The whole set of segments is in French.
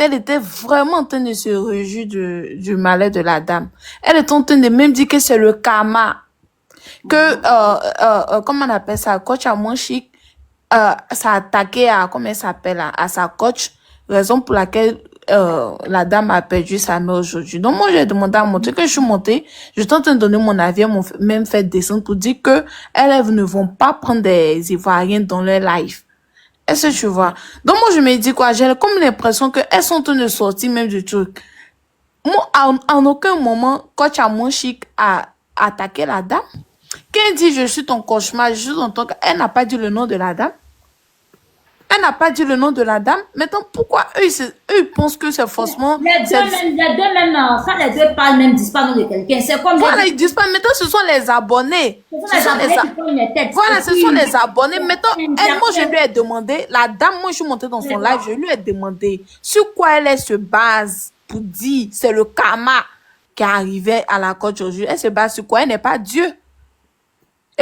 Elle était vraiment en train de se réjouir du malheur de la dame. Elle est en train de même dire que c'est le karma. Que, comment on appelle ça, coach à mon chic, ça a attaqué à, comment elle s'appelle, à sa coach, raison pour laquelle la dame a perdu sa mère aujourd'hui. Donc moi, j'ai demandé à monter que je suis montée, je suis en train de donner mon avis, elles m'ont même fait descendre pour dire que elles ne vont pas prendre des Ivoiriens dans leur life. Est-ce que tu vois? Donc moi, je me dis quoi, j'ai comme l'impression qu'elles sont en train de sortir même du truc. Moi, en aucun moment, coach à mon chic a attaqué la dame. Quand elle dit je suis ton cauchemar, je suis ton... Elle n'a pas dit le nom de la dame. Elle n'a pas dit le nom de la dame. Maintenant, pourquoi eux, ils pensent que c'est forcément... Les deux même, quand les deux parlent même, disent pas le nom de quelqu'un. C'est comme... Voilà, ils disent pas. Maintenant, ce sont les abonnés. Ce sont les abonnés qui prennent les têtes. Voilà, ce sont les abonnés. Maintenant, elle, moi, je lui ai demandé, la dame, moi, je suis montée dans son live, je lui ai demandé sur quoi elle se base pour dire c'est le karma qui est arrivé à la côte aujourd'hui. Elle se base sur quoi? Elle n'est pas Dieu.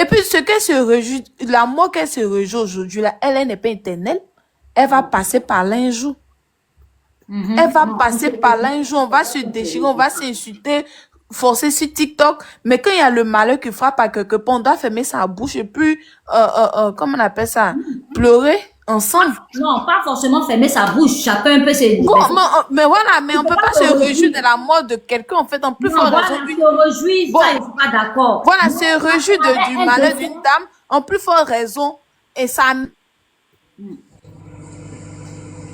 Et puis, ce qu'elle se réjouit, la mort qu'elle se réjouit aujourd'hui, là, elle n'est pas éternelle. Elle va passer par là un jour. Elle va passer par là un jour. On va se déchirer, on va s'insulter, forcer sur TikTok. Mais quand il y a le malheur qui frappe à quelque part, on doit fermer sa bouche et puis, comment on appelle ça? Pleurer ensemble. Non, pas forcément fermer sa bouche. Chacun peut se... Bon, mais voilà, mais on peut pas se réjouir de la mort de quelqu'un, en fait, en plus forte raison. Se réjouir, bon, ça, ils sont pas d'accord. Voilà, se réjouir du malheur d'une dame, en plus forte raison, et ça...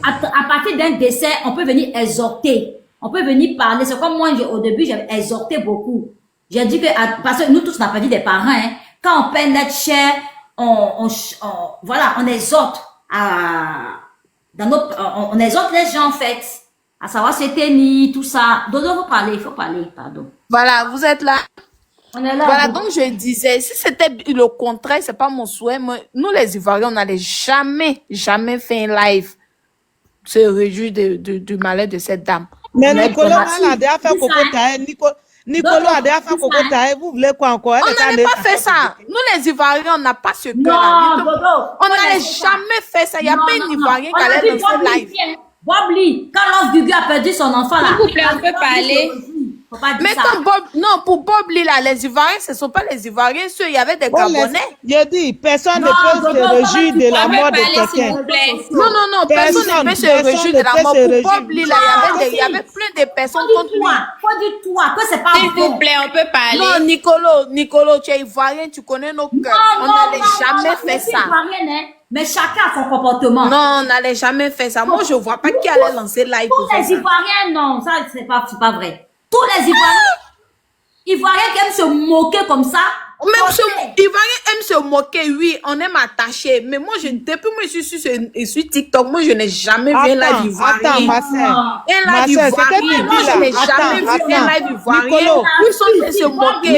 À partir d'un décès, on peut venir exhorter. On peut venir parler. C'est comme moi, au début, j'ai exhorté beaucoup. J'ai dit que, parce que nous tous, on n'a pas dit des parents, hein. Quand on perd notre chair, voilà, on exhorte on exhorte les gens, en fait, à savoir se tenir, tout ça. Dodo, il faut parler, pardon. Voilà, vous êtes là. On est là. Voilà, donc je disais, si c'était le contraire, c'est pas mon souhait, mais nous les Ivoiriens, on n'allait jamais fait un live se réjouir du malheur de cette dame. Mais Nicolas a déjà fait cocotaille. Nicolas a déjà fait cocotaille. Vous voulez quoi encore? On n'allait pas faire ça. Nous les Ivoiriens, on n'a pas ce cœur-là. On n'allait jamais faire ça. Il n'y a pas un Ivoirien qui allait lancer live. Bobli, quand Love Gugu a perdu son enfant là. S'il vous plaît, on peut parler. Mais quand pour Bob Lila, les Ivoiriens, ce ne sont pas les Ivoiriens, ceux, il y avait des Gabonais. Je dis, personne ne peut se réjouir de la mort de quelqu'un. Non, personne ne peut se réjouir de la mort. Pour Bob Lila, il y avait plein de personnes contre lui. Faut dire toi, que c'est pas S'il vous plaît, on peut parler. Non, Nicolo, tu es Ivoirien, tu connais nos cœurs. On n'allait jamais faire ça. Mais chacun a son comportement. Non, on n'allait jamais faire ça. Moi, je ne vois pas qui allait lancer live pour faire ça. Tous les Ivoiriens, non, ça, c'est pas vrai. Tous les Ivoiriens qui aiment se moquer comme ça. Même Ivoiriens aiment se moquer, oui, on aime attacher. Mais moi, depuis moi, je suis sur TikTok, moi, je n'ai jamais vu un live ivoirien. Attends, ma soeur. Un live ivoirien, moi, je n'ai jamais vu un live ivoirien. Ils sont se moquer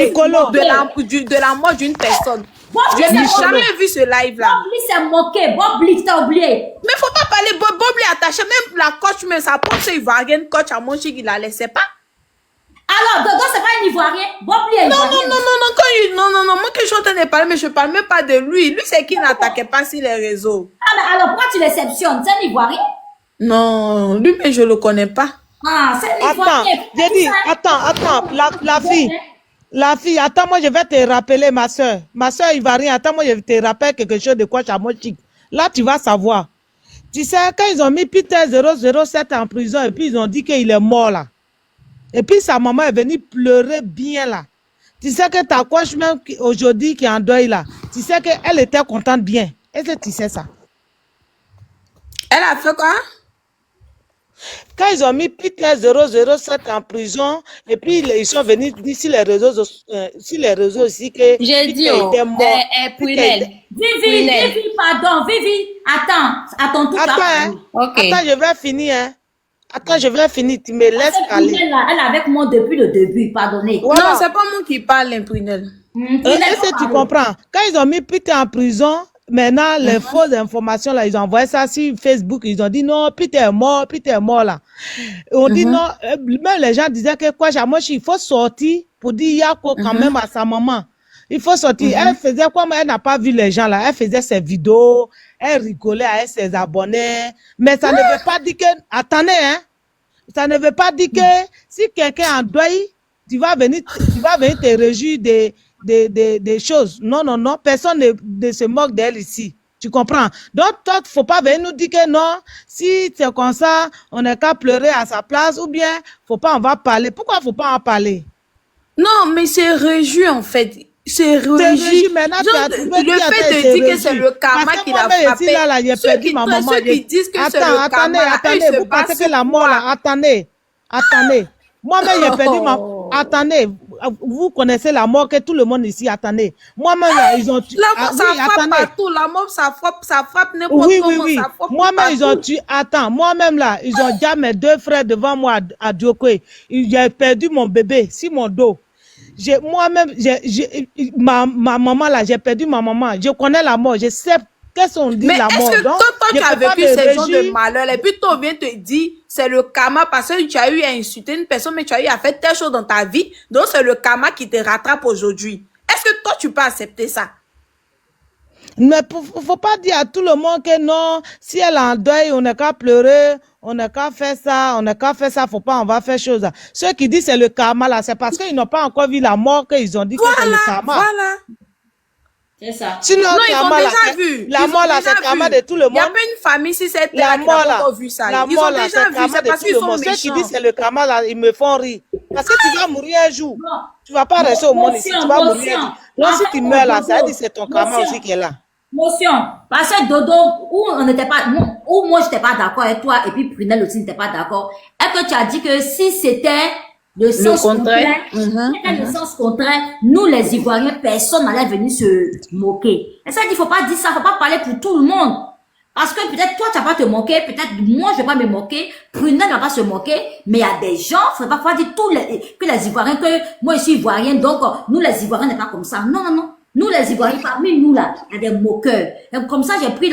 de la mort d'une personne. Je n'ai jamais vu ce live-là. Bobli s'est moqué. Bobli, t'as oublié. Mais faut pas parler. Bobli attaché. Même la coach, même sa propre ivoirienne, coach à mon chic, il la laissait pas. Alors, Dodo, c'est pas un Ivoirien. Bobli est Ivoirien. Non, moi que je suis en train de parler, mais je parle même pas de lui. Lui, c'est qui n'attaquait pas sur les réseaux. Ah, mais alors, pourquoi tu l'exceptionnes? C'est un Ivoirien? Non, lui, mais je le connais pas. Ah, c'est un Ivoirien. J'ai dit, attends, la fille, attends, moi, je vais te rappeler, ma soeur. Ma soeur Ivoirienne, attends, moi, je te rappelle quelque chose de quoi Chamochik. Là, tu vas savoir. Tu sais, quand ils ont mis Peter 007 en prison, et puis ils ont dit qu'il est mort, là. Et puis sa maman est venue pleurer bien là. Tu sais que ta coach même aujourd'hui qui est en deuil là, tu sais qu'elle était contente bien. Est-ce que tu sais ça? Elle a fait quoi? Quand ils ont mis Peter 007 en prison, et puis ils sont venus dire sur les réseaux aussi que j'ai dit était mort. Vivi, pardon, Vivi, attends tout ça. Okay. Attends, je vais finir, hein. Attends, je vais finir, tu me laisses parler. Elle est avec moi depuis le début, pardonnez. Voilà. Non, c'est pas moi qui parle, Prunelle. Est-ce que tu comprends? Quand ils ont mis Peter en prison, maintenant, les fausses informations, là, ils ont envoyé ça sur Facebook, ils ont dit non, Peter est mort, là. On dit non, même les gens disaient que quoi, il faut sortir pour dire Yako quand même à sa maman. Il faut sortir. Elle faisait quoi, mais elle n'a pas vu les gens, là. Elle faisait ses vidéos, elle rigolait avec ses abonnés, mais ça ne veut pas dire que, attendez, hein. Ça ne veut pas dire que si quelqu'un est en deuil, tu vas venir te réjouir des choses. Non, non, non, personne ne se moque d'elle ici. Tu comprends? Donc, toi, il ne faut pas venir nous dire que non, si c'est comme ça, on n'est qu'à pleurer à sa place, ou bien, faut pas, on va parler. Pourquoi il ne faut pas en parler? Non, mais c'est réjoui en fait. C'est C'est réjoui. réjoui, maintenant, tu as Genre, trouvé le qui a fait été de dire que c'est réjoui. le karma Parce que qui l'a moi-même, frappé. ici, là, j'ai perdu ma maman. Ceux qui disent que c'est le Attendez, karma, eux, attendez, ils se vous pensez basent que la sur mort, là, quoi? attendez. Moi-même, j'ai perdu ma... Oh. Attendez, vous connaissez la mort que tout le monde ici, attendez. Moi-même, là, ils ont tué... La mort, Ah, ça oui, frappe attendez. partout. La mort, ça frappe n'importe Oui, comment. Ça frappe Moi-même, ils ont partout. tué... Attends, moi-même, là, ils ont déjà mes 2 frères devant moi à Diokwe. J'ai perdu mon bébé sur mon dos. Moi-même, ma maman, là, j'ai perdu ma maman. Je connais la mort. Je sais qu'est-ce qu'on dit Mais la est-ce mort. que Donc, quand je toi, tu as peux pas vécu me ces genres de réjouir. malheur, et puis toi, on vient te dire, c'est le karma parce que tu as eu à insulter une personne, mais tu as eu à faire telle chose dans ta vie, donc c'est le karma qui te rattrape aujourd'hui. Est-ce que toi, tu peux accepter ça? Mais faut pas dire à tout le monde que non, si elle est en deuil, on n'a qu'à pleurer, on n'a qu'à faire ça, faut pas, on va faire chose. Ceux qui disent c'est le karma là, c'est parce qu'ils n'ont pas encore vu la mort qu'ils ont dit que c'est le karma. Voilà. C'est ça. Sinon, Non, ils ont karma, là, déjà vu. la Ils ont mort là, déjà c'est karma vu. de tout le Il n'y a monde. pas une famille si c'est La terre qui n'a mort pas là, encore vu ça. la Ils mort ont là, déjà c'est vu, karma c'est de parce tout qu'ils le sont monde. Ceux qui méchants. disent c'est le karma là, ils me font rire. Parce que tu vas mourir un jour. Non. Tu vas pas rester au monde ici, tu vas mourir un jour. Donc si tu meurs là, ça veut dire que c'est ton karma aussi qui est là. Motion. Parce que Dodo, où on n'était pas, où moi j'étais pas d'accord avec toi, et puis Prunelle aussi n'était pas d'accord. Est-ce que tu as dit que si c'était le sens contraire, c'était le sens contraire, nous les Ivoiriens, personne n'allait venir se moquer. Et ça, il faut pas dire ça, faut pas parler pour tout le monde. Parce que peut-être toi, tu vas pas te moquer, peut-être moi, je vais pas me moquer, Prunelle va pas se moquer, mais il y a des gens, faut pas dire que les Ivoiriens, que moi je suis Ivoirienne, donc nous les Ivoiriens n'est pas comme ça. Non, non, non. Nous, les Ivoiriens, parmi nous, là, il y a des moqueurs. Donc, comme ça, j'ai pris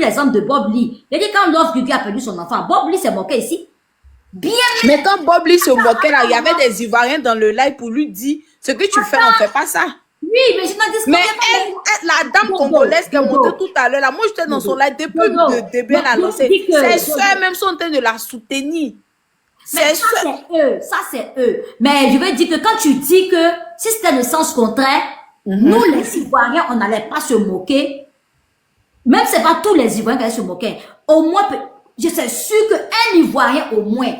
l'exemple de Bob Lee. Il a dit, quand Love Gugu a perdu son enfant, Bob Lee s'est moqué ici. Bien. Mais quand Bob Lee se moquait là, il y avait des Ivoiriens dans le live pour lui dire, ce que tu fais, on fait pas ça. Oui, mais je n'en dis Mais la dame congolaise qui est montée tout à l'heure, là, moi j'étais dans son live depuis le début, elle a lancé. Ses soeurs même sont en train de la soutenir. Mais ça, c'est eux. Ça, c'est eux. Mais je veux dire que quand tu dis que si c'était le sens contraire, nous, les Ivoiriens, on n'allait pas se moquer. Même c'est pas tous les Ivoiriens qui allaient se moquer. Au moins, je suis sûr qu'un Ivoirien, au moins,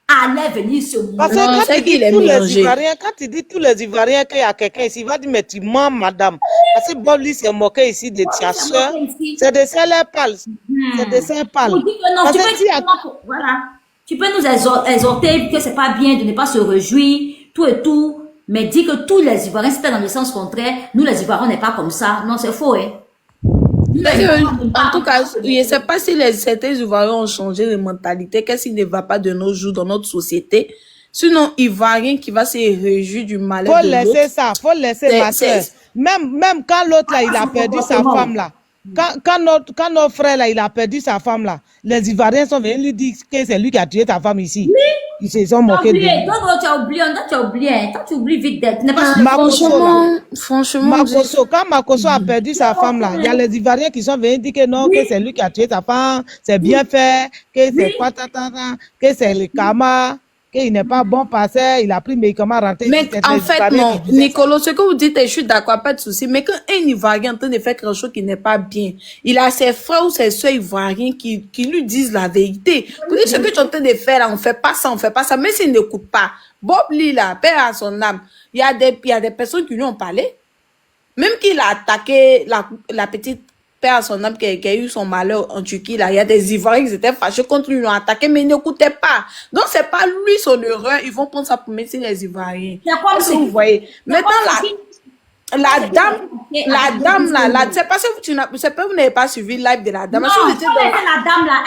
allait venir se moquer. Parce que quand tu dis tous les Ivoiriens, quand tu dis tous les Ivoiriens qu'il y a quelqu'un ici, il va dire, mais tu mens, madame. Parce que Bob Lee s'est moqué ici de ta soeur. C'est de ça qu'elle parle. C'est de ça qu'elle parle. Voilà. Tu peux nous exhorter que c'est pas bien de ne pas se réjouir, tout et tout. Mais dis que tous les Ivoiriens, c'était dans le sens contraire. Nous, les Ivoiriens, on n'est pas comme ça. Non, c'est faux, hein. En tout cas, je ne sais pas si certains Ivoiriens ont changé de mentalité. Qu'est-ce qui ne va pas de nos jours dans notre société? Sinon, Ivoirien qui va se réjouir du malheur de l'autre. Faut laisser ça, faut laisser ma soeur. Même quand l'autre là, il a perdu sa femme là. Quand notre frère là, il a perdu sa femme là, les Ivoiriens sont venus lui dire que c'est lui qui a tué ta femme ici. Oui. Ils se sont moqués de lui. Tu as oublié. Toi, tu oublies vite d'être. Franchement, quand Makoso a perdu sa femme là, il y a les Ivoiriens qui sont venus dire que non, que c'est lui qui a tué ta femme, c'est bien fait, que c'est quoi, que c'est le karma. Qu'il n'est pas bon passé, il a pris médicaments rentrés. Mais en fait, non, Nicolas, ce que vous dites, je suis d'accord, pas de souci. Mais quand un Ivoirien est en train de faire quelque chose qui n'est pas bien, il a ses frères ou ses soeurs Ivoiriens qui lui disent la vérité. Vous dites, ce que tu es en train de faire là, on fait pas ça, mais s'il n'écoute pas. Bob Lee là, père à son âme, il y a des personnes qui lui ont parlé. Même qu'il a attaqué la petite père à son âme qui a eu son malheur en Turquie, là, il y a des Ivoiriens qui étaient fâchés contre lui, ils l'ont attaqué, mais ils n'écoutaient pas. Donc, c'est pas lui son erreur, ils vont prendre ça pour mettre les Ivoiriens. Est-ce que vous voyez? Maintenant, la dame là, c'est parce que vous n'avez pas suivi le live de la dame. Non, la dame là,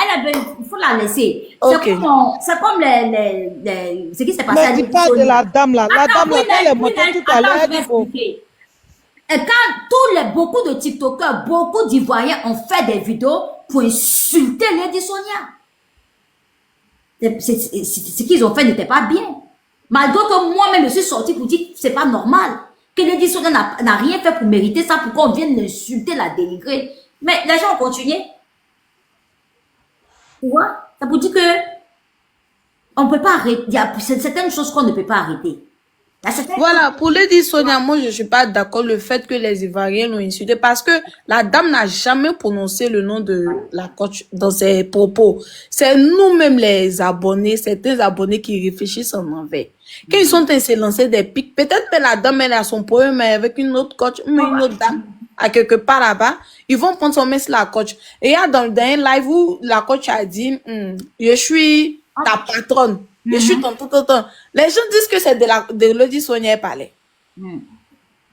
il faut la laisser. Okay. C'est comme ce qui s'est passé à dis pas de la dame là. La dame là, elle est montée tout à l'heure, il faut... Et quand beaucoup de TikTokers, beaucoup d'Ivoiriens ont fait des vidéos pour insulter Lady Sonia. Ce qu'ils ont fait n'était pas bien. Malgré que moi-même je suis sortie pour dire que c'est pas normal. Que Lady Sonia n'a rien fait pour mériter ça, pour qu'on vienne l'insulter, la dénigrer. Mais les gens ont continué. Tu vois? Ça vous dit que On peut pas arrêter. Il y a certaines choses qu'on ne peut pas arrêter. Il y a certaines Voilà, pour le dire, Sonia, moi, je suis pas d'accord le fait que les Ivoiriens l'ont insulté parce que la dame n'a jamais prononcé le nom de la coach dans ses propos. C'est nous-mêmes les abonnés, certains abonnés qui réfléchissent en envers. Quand ils sont se lancer des pics, peut-être que la dame, elle a son problème avec une autre coach, mais une autre dame, à quelque part là-bas, ils vont prendre son mec la coach. Et il y a dans le dernier live où la coach a dit, je suis ta patronne. Je suis ton tout. Les gens disent que c'est de Lodi Sonia parlait.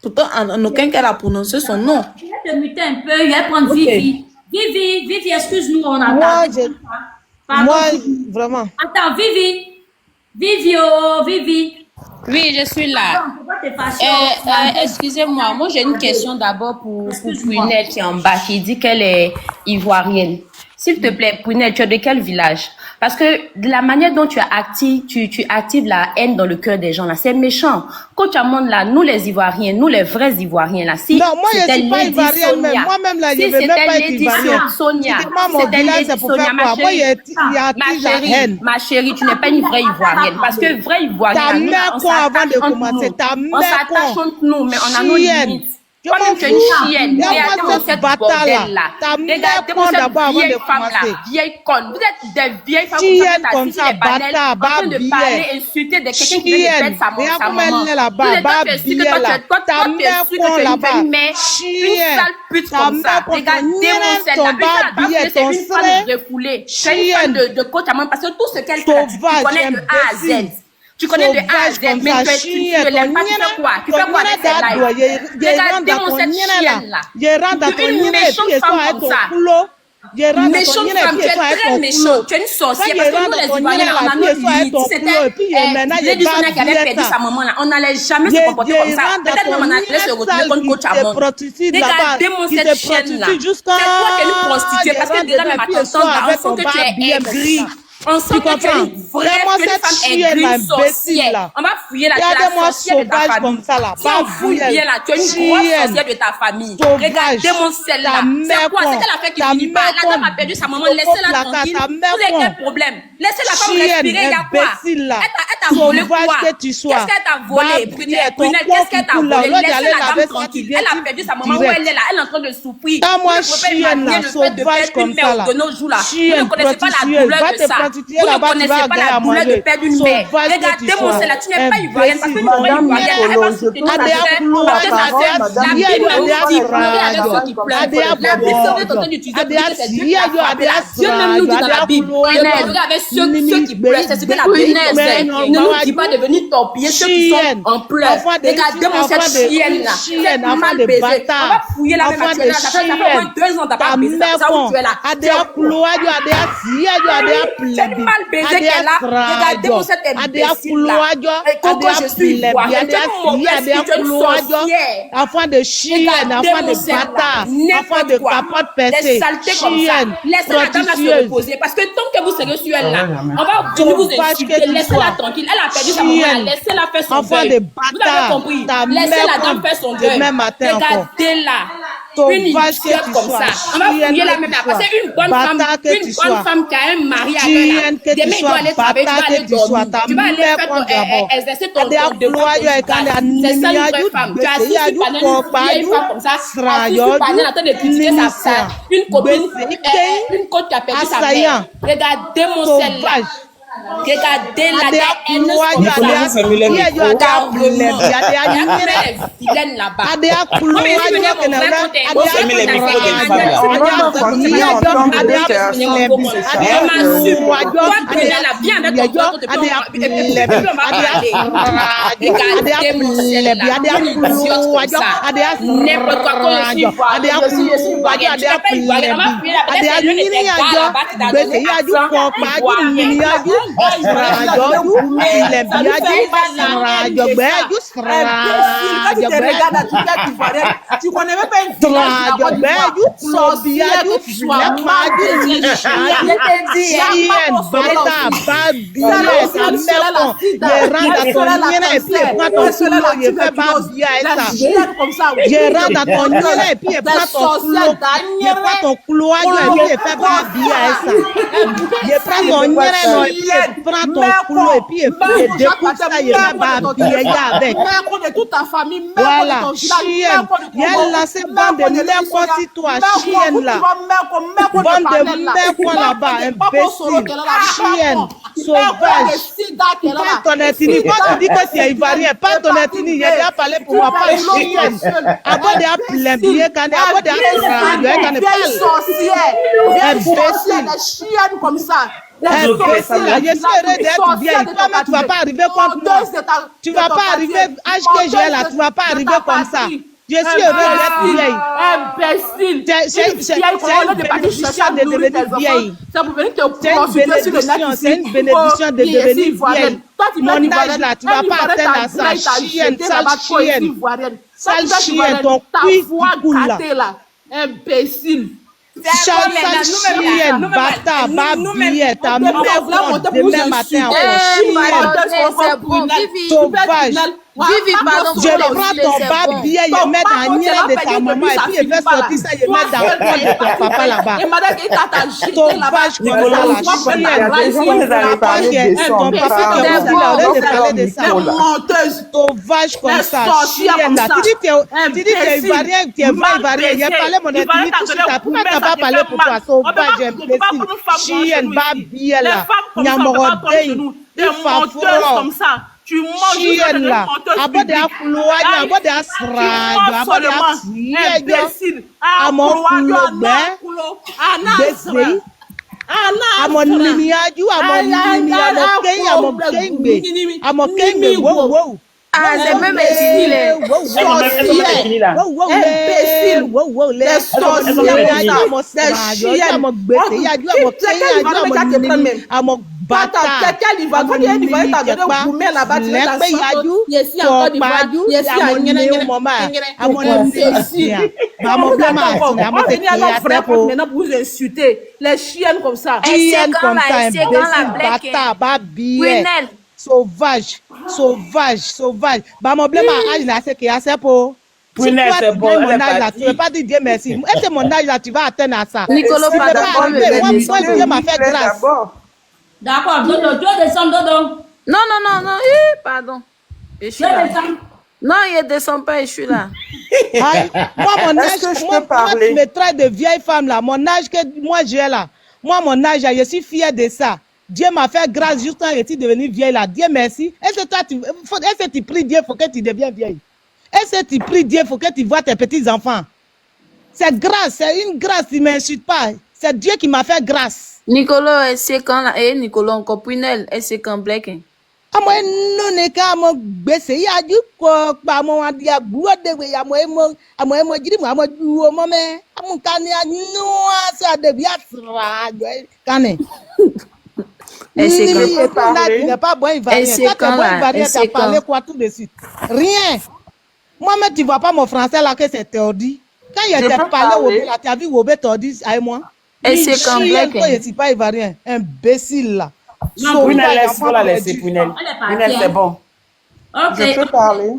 Pourtant, en aucun cas, elle a prononcé son nom. Je vais te muter un peu, je vais prendre Vivi. Vivi, excuse-nous, on attend. Moi, vraiment. Attends, Vivi. Vivi. Oui, je suis là. Excusez-moi, moi j'ai une question d'abord pour Prunelle qui est en bas, qui dit qu'elle est ivoirienne. S'il te plaît, Prunelle, tu es de quel village? Parce que de la manière dont tu actives la haine dans le cœur des gens, là, c'est méchant. Coach Amon, là, nous les Ivoiriens, nous les vrais Ivoiriens, là, si non, moi, je suis pas Ivoirienne, même. Moi-même, là, je ne veux même pas être Ivoirienne. Sonia, mon village, c'est pour faire quoi? Moi, il y a la haine. Ma chérie, tu n'es pas une vraie Ivoirienne. Parce que vraie Ivoirienne, ta mère quoi avant de commencer? Ta mère on s'attache entre nous, mais on a nos limites. Toi-même, tu es une chienne. Regardez cette bordel-là. Regardez-moi cette vieille femme-là, vieille conne. Vous êtes des vieilles femmes qui sont assis les panels en train de parler, insulter de quelqu'un qui vient de perdre sa maman. Vous êtes toi, tu es sûr que tu es une mère, une sale pute comme ça. Regardez-moi celle-là. C'est une femme refoulée. C'est une femme de coach à moi parce que tout ce qu'elle fait, tu connais de A à Z. Tu connais de A à Z, mais tu ne l'aimes pas, tu fais quoi? Tu fais quoi avec cette live? Regardez-moi cette chienne-là. Une méchante femme comme ça. Méchante femme, tu es très méchante. Tu es une sorcière. Parce que nous, les Ivoiriens, on a nos limites. C'était Lady Sonia qui avait perdu sa maman là. On n'allait jamais se comporter comme ça. Peut-être même on allait se retrouver contre coach à monde. Regardez-moi cette chienne-là. C'est toi qui es une prostituée. Parce que déjà, même à ton temps, on sent que tu es aigri. On sent que tu es une vraie femme aigrie, sorcière. On va fouiller la sorcière de ta famille. Si on fouille bien là, tu es une grosse sorcière de ta famille. Regardez-moi celle-là. C'est quoi? C'est qu'elle a fait qui finit pas. La dame a perdu sa maman. Laissez-la tranquille. Vous avez quel problème? Laissez la femme respirer. Il y a quoi? Elle t'a volé quoi? Qu'est-ce qu'elle t'a volé? Prunelle, qu'est-ce qu'elle t'a volé? Laissez la dame tranquille. Elle a perdu sa maman. Où elle est là? Elle est en train de souffrir. Moi, chienne là, sauvage comme ça là. De nos jours là. Vous ne connaissez pas la douleur de ça. Vous ne connaissez pas la douleur de perdre une mère. Regardez-moi celle-là, tu n'es pas ivoirienne parce que nous, ivoirienne, elle va soutenir sa sœur. La Bible serait en train d'utiliser Dieu même nous dit dans la Bible. Avec ceux qui pleurent, c'est ce que la Bible dit. Ne nous dit pas de venir torpiller ceux qui sont en pleurs. Regardez-moi cette chienne-là. Cette mal baisée. On va fouiller la même chienne-là. Ça fait au moins 2 ans t'as pas baisé. C'est ça où tu es là. C'est une mal baisée qu'elle a. Regardez-moi cette imbécile-là. Coco, je suis ivoirienne. Tu es une mauvaise, tu es une sorcière. Enfant de chienne, enfant de bâtard, enfant de capote percée, des saletés comme ça. Laissez la dame là se reposer. Parce que tant que vous serez sur elle là, on va venir vous insulter. Laissez-la tranquille. Elle a perdu sa maman. Laissez-la faire son deuil. Vous avez compris. Laissez la dame faire son deuil. Regardez-la. Une idiote comme ça. On va fouiller la même là. Parce qu'une bonne femme qui a un mari à elle, demain il doit aller travailler, tu vas aller dormir. Tu vas aller exercer ton devoir conjugal. C'est ça une vraie femme. Tu as assis sur panel une vieille femme comme ça, assis sur panel en train de critiquer une copine, une côte qui a perdu sa mère. Regardez-mon celle-là. Regardez la haine vilaine là-bas. Tu connais même pas une il prend ton couloir et puis il découpe ça, il va habiller avec. Mère de toute ta famille, mère Voilà, de ton village, chienne. Il y a lancé bande de mères si toi, chienne là. Bande de mères là-bas, imbécile, chienne, sauvage. Pas ton ethnie, quand tu dis que tu es ivoirien, pas ton ethnie, il a déjà parlé pour moi, pas chienne. Avant de plaider, quand avant de vieille sorcière, la chienne comme ça. Je suis heureux d'être vieille. Toi-même, tu ne vas pas arriver contre moi. Tu ne vas pas arriver, âge que j'ai là, tu ne vas pas arriver comme ça. Je suis heureux d'être vieille. Imbécile. C'est une bénédiction de devenir vieille. C'est une bénédiction de devenir vieille. Mon âge là, tu ne vas pas atteindre à ça. Chienne, sale chienne. Sale chienne, ton cul coule là. Imbécile. Sale chienne, bâtard, babillette, ta mère demain matin encore. C'est bon, Vivi. Sauvage. Vivi, pardon. Je prends ton babillet, je mets dans la nière de ta maman et puis je vais sortir ça, je mets dans le coin de ton papa là-bas. Sauvage comme ça, la chienne. Ton papa qui est aussi là, on vient de parler de ça. Sauvage comme ça, chienne là. Tu dis que tu es ivoirien, tu es pas ivoirien. J'ai parlé mon ethnie, tout ça. Pourquoi tu n'as pas parlé pour toi? Sauvage, imbécile. Chienne, babillet là. Nyamorodé. Comme ça. Tu manges chienne là. Abo de afloa, abo de asrago, abo de imbécile. Amon kulobe, besi. Amon nimiaju, amon kengbe, wow. Ah, c'est même imbécile. Les chiennes comme ça. Chiennes comme ça, imbécile, sauvage. Bah, mon blé, ma âge là, c'est qu'il y a ça pour. Si toi, tu dis mon âge là, tu ne veux pas dire Dieu merci. Est-ce que mon âge là, tu vas atteindre à ça? Nicolas, pardon. Moi, Dieu m'a fait grâce. D'accord, Dodo, tu descends, Dodo. Non, pardon. Je suis là. Non, il ne descend pas, je suis là. Moi, mon âge, moi, tu me traites de vieille femme là. Mon âge que moi j'ai là. Moi, mon âge, je suis fière de ça. Dieu m'a fait grâce juste quand je suis devenue vieille là. Dieu merci. Est-ce que tu pries Dieu pour que tu deviennes vieille? Est-ce que tu pries Dieu pour que tu vois tes petits-enfants? C'est grâce, c'est une grâce, tu ne m'insultes pas. C'est Dieu qui m'a fait grâce. Nicolas, c'est quand là? Nicolas, encore Punel, c'est quand Black? Amo no ne ka mo gbese ya ju ko pa mo wa dia buo de we amo jiri mo amo duo mo me amo kan ya no asa de bia sra kan C'est quand là, tu n'es pas bon ivoirien. Quand tu es bon ivoirien, tu as parlé quoi tout de suite? Rien. Moi-même, tu ne vois pas mon français là que c'est tordi. Quand il était parlé au Wobé, là, tu as vu Wobé tordi avec moi? Et c'est quand Black? Je ne suis pas ivoirien. Imbécile là. Non, Punel, laisse-moi la laisser, Punel. Punel, c'est bon. Ok. Je peux parler?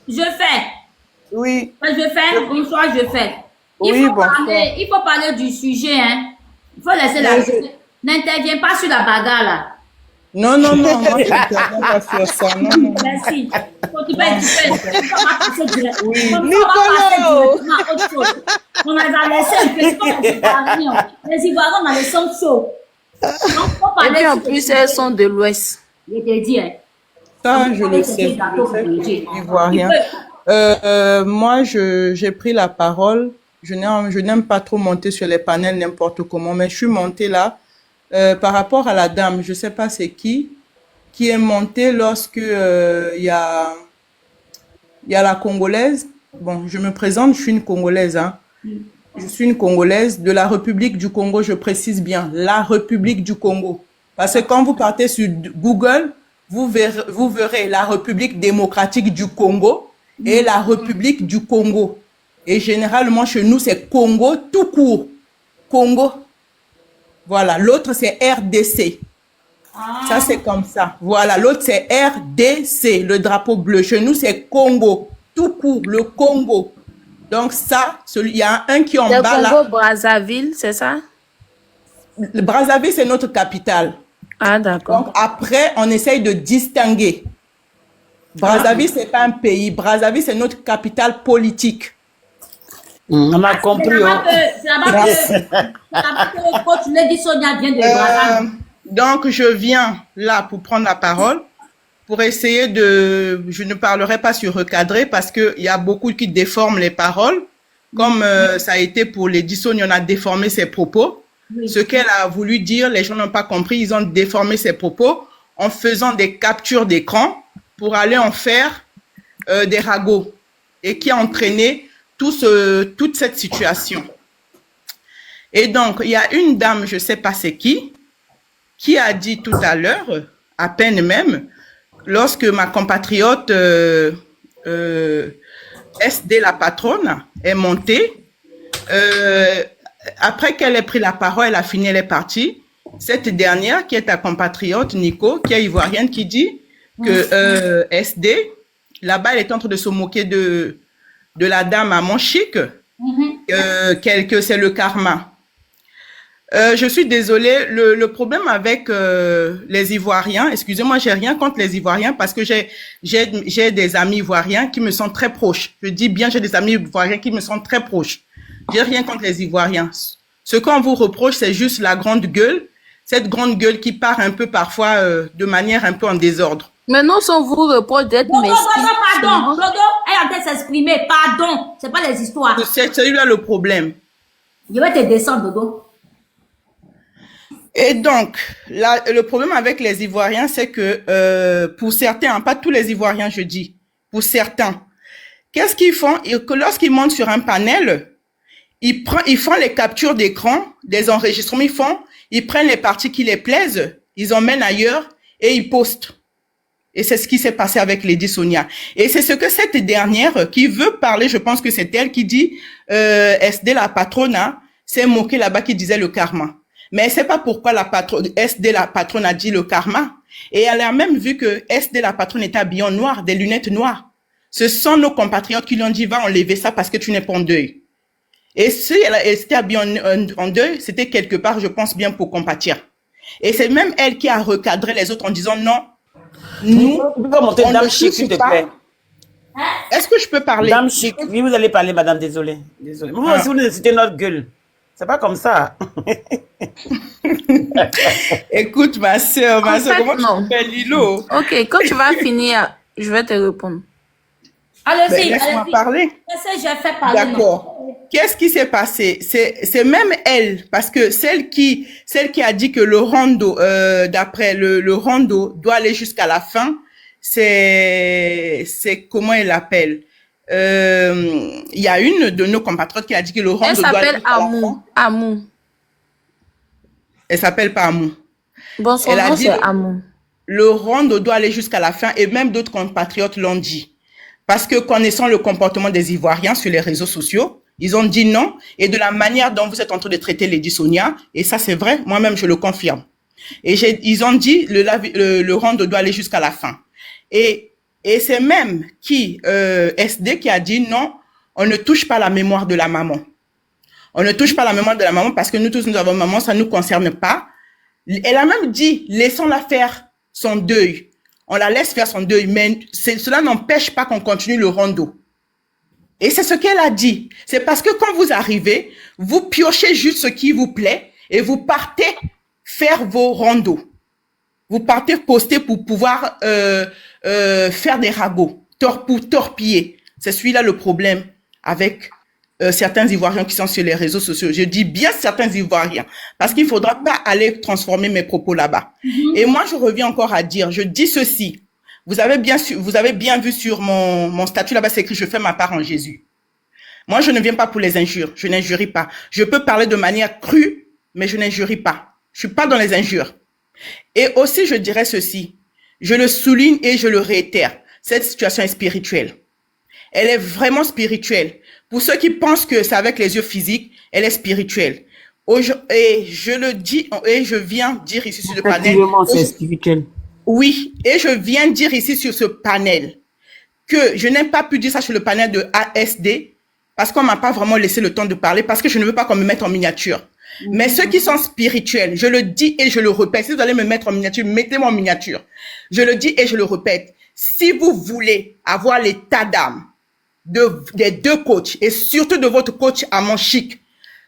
Je fais. Oui. Je fais. Bonsoir, je fais. Il faut parler du sujet, hein. Il faut laisser la... N'interviens pas sur la bagarre là. Non, moi je n'interviens pas sur ça. Non. Merci. Tu peux passer directement. On a laissé un peu, c'est comme les Ivoiriens. Les Ivoiriens, on a les sons chauds. Et puis en plus, elles sont de l'Ouest. Je te dis, hein. Ça, je le sais. Ivoirien. Moi, j'ai pris la parole. Je n'aime pas trop monter sur les panels n'importe comment, mais je suis montée là. Par rapport à la dame, je ne sais pas c'est qui est montée lorsque il y a la Congolaise. Bon, je me présente, je suis une Congolaise. Hein. Je suis une Congolaise de la République du Congo, je précise bien, la République du Congo. Parce que quand vous partez sur Google, vous verrez la République démocratique du Congo et la République du Congo. Et généralement, chez nous, c'est Congo tout court. Congo. Voilà, l'autre c'est RDC. Ça c'est comme ça. Voilà, l'autre c'est RDC, le drapeau bleu. Chez nous c'est Congo, tout court, le Congo. Donc ça, il y a un qui est en bas là. Le Congo Brazzaville, c'est ça? Le Brazzaville c'est notre capitale. Ah, d'accord. Donc après, on essaye de distinguer. Brazzaville, c'est pas un pays. Brazzaville, c'est notre capitale politique. On a compris. C'est là-bas que coach Lady Sonia vient de Brazzaville. Donc, je viens là pour prendre la parole, pour essayer de... Je ne parlerai pas sur recadrer parce qu'il y a beaucoup qui déforment les paroles. Comme ça a été pour Lady Sonia, on a déformé ses propos. Oui. Ce qu'elle a voulu dire, les gens n'ont pas compris. Ils ont déformé ses propos en faisant des captures d'écran pour aller en faire des ragots et qui a entraîné toute cette situation. Et donc, il y a une dame, je ne sais pas c'est qui a dit tout à l'heure, à peine même, lorsque ma compatriote SD, la patronne, est montée, après qu'elle ait pris la parole, elle a fini, elle est partie. Cette dernière, qui est ta compatriote, Nico, qui est ivoirienne, qui dit que SD, là-bas, elle est en train de se moquer de la dame à Monchique, que c'est le karma. Je suis désolée, le problème avec les Ivoiriens, excusez-moi, j'ai rien contre les Ivoiriens parce que j'ai des amis ivoiriens qui me sont très proches. Je dis bien, j'ai des amis ivoiriens qui me sont très proches. J'ai rien contre les Ivoiriens. Ce qu'on vous reproche, c'est juste la grande gueule, cette grande gueule qui part un peu parfois de manière un peu en désordre. Mais non, on vous reproche d'être mesquin. Pardon, Clodo, elle est en train de s'exprimer, pardon, c'est pas les histoires. C'est celui-là le problème. Je vais te descendre, Dodo. Et donc, là, le problème avec les Ivoiriens, c'est que pour certains, pas tous les Ivoiriens, je dis, pour certains, qu'est-ce qu'ils font? Que lorsqu'ils montent sur un panel, ils font les captures d'écran, des enregistrements, ils prennent les parties qui les plaisent, ils emmènent ailleurs et ils postent. Et c'est ce qui s'est passé avec Lady Sonia. Et c'est ce que cette dernière qui veut parler, je pense que c'est elle qui dit, SD, la patronne, s'est moquée là-bas qui disait le karma. Mais c'est pas pourquoi SD, la patronne, a dit le karma. Et elle a même vu que SD, la patronne, était habillée en noir, des lunettes noires. Ce sont nos compatriotes qui lui ont dit, va enlever ça parce que tu n'es pas en deuil. Et si elle était habillée en deuil, c'était quelque part, je pense bien, pour compatir. Et c'est même elle qui a recadré les autres en disant, non, nous, on ne Chic, s'il te plaît. Est-ce que je peux parler? Dame Chic, oui, vous allez parler, madame, désolée. Vous aussi, vous citez notre gueule. C'est pas comme ça. Écoute, ma soeur, comment tu fais, Lilo? Ok, quand tu vas finir, je vais te répondre. Allez-y, laisse-moi parler. J'ai fait parler. D'accord. Qu'est-ce qui s'est passé? C'est même elle, parce que celle qui a dit que le rando, d'après le rando, doit aller jusqu'à la fin, c'est comment elle l'appelle? Il y a une de nos compatriotes qui a dit que le rando doit aller jusqu'à la fin. Amou. Elle s'appelle pas Amou. Bon, son nom c'est Amou. Le rando doit aller jusqu'à la fin et même d'autres compatriotes l'ont dit. Parce que connaissant le comportement des Ivoiriens sur les réseaux sociaux, ils ont dit non. Et de la manière dont vous êtes en train de traiter Lady Sonia, et ça c'est vrai, moi-même je le confirme. Et ils ont dit le rando doit aller jusqu'à la fin. Et c'est même SD qui a dit non, on ne touche pas la mémoire de la maman. On ne touche pas la mémoire de la maman parce que nous tous nous avons maman, ça ne nous concerne pas. Elle a même dit, laissons-la faire son deuil. On la laisse faire son deuil, mais cela n'empêche pas qu'on continue le rando. Et c'est ce qu'elle a dit. C'est parce que quand vous arrivez, vous piochez juste ce qui vous plaît et vous partez faire vos randos. Vous partez poster pour pouvoir faire des ragots, pour torpiller. C'est celui-là le problème avec certains Ivoiriens qui sont sur les réseaux sociaux. Je dis bien certains Ivoiriens, parce qu'il ne faudra pas aller transformer mes propos là-bas. Et moi, je reviens encore à dire, je dis ceci. Vous avez bien vu sur mon statut là-bas, c'est écrit « Je fais ma part en Jésus ». Moi, je ne viens pas pour les injures. Je n'injurie pas. Je peux parler de manière crue, mais je n'injurie pas. Je suis pas dans les injures. Et aussi, je dirais ceci. Je le souligne et je le réitère. Cette situation est spirituelle. Elle est vraiment spirituelle. Pour ceux qui pensent que c'est avec les yeux physiques, elle est spirituelle. Et je le dis, et je viens dire ici sur le panel. Effectivement, c'est spirituel. Oui, et je viens dire ici sur ce panel que je n'ai pas pu dire ça sur le panel de ASD parce qu'on m'a pas vraiment laissé le temps de parler, parce que je ne veux pas qu'on me mette en miniature. Mais ceux qui sont spirituels, je le dis et je le répète, si vous allez me mettre en miniature, mettez-moi en miniature. Je le dis et je le répète. Si vous voulez avoir l'état d'âme des deux coachs et surtout de votre coach Amon Chic,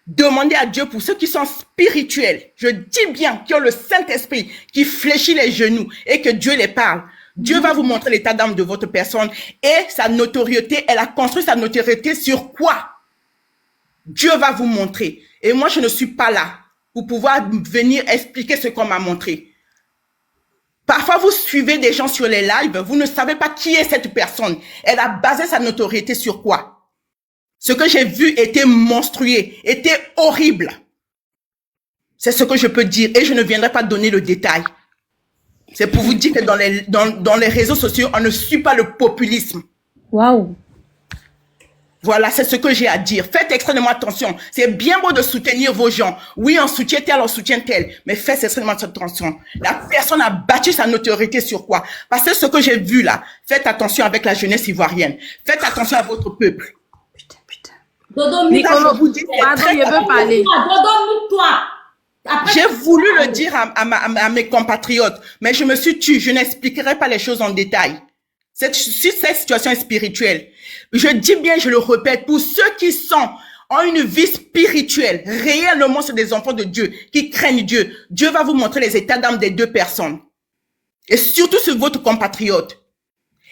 demandez à Dieu pour ceux qui sont spirituels. Je dis bien, qui ont le Saint-Esprit, qui fléchit les genoux et que Dieu les parle. Dieu va vous montrer l'état d'âme de votre personne et sa notoriété. Elle a construit sa notoriété sur quoi? Dieu va vous montrer. Et moi, je ne suis pas là pour pouvoir venir expliquer ce qu'on m'a montré. Parfois, vous suivez des gens sur les lives, vous ne savez pas qui est cette personne. Elle a basé sa notoriété sur quoi? Ce que j'ai vu était monstrueux, était horrible. C'est ce que je peux dire et je ne viendrai pas donner le détail. C'est pour vous dire que dans les réseaux sociaux, on ne suit pas le populisme. Waouh. Voilà, c'est ce que j'ai à dire. Faites extrêmement attention. C'est bien beau de soutenir vos gens. Oui, on soutient tel, on soutient tel. Mais faites extrêmement attention. La personne a battu sa notoriété sur quoi? Parce que ce que j'ai vu là, faites attention avec la jeunesse ivoirienne. Faites attention à votre peuple. Dodo, Nicolo, pardon, je veux parler. Dodo, toi. J'ai voulu le dire à mes compatriotes, mais je me suis tue. Je n'expliquerai pas les choses en détail. Cette situation est spirituelle. Je dis bien, je le répète, pour ceux qui ont une vie spirituelle, réellement c'est des enfants de Dieu, qui craignent Dieu. Dieu va vous montrer les états d'âme des deux personnes. Et surtout sur votre compatriote.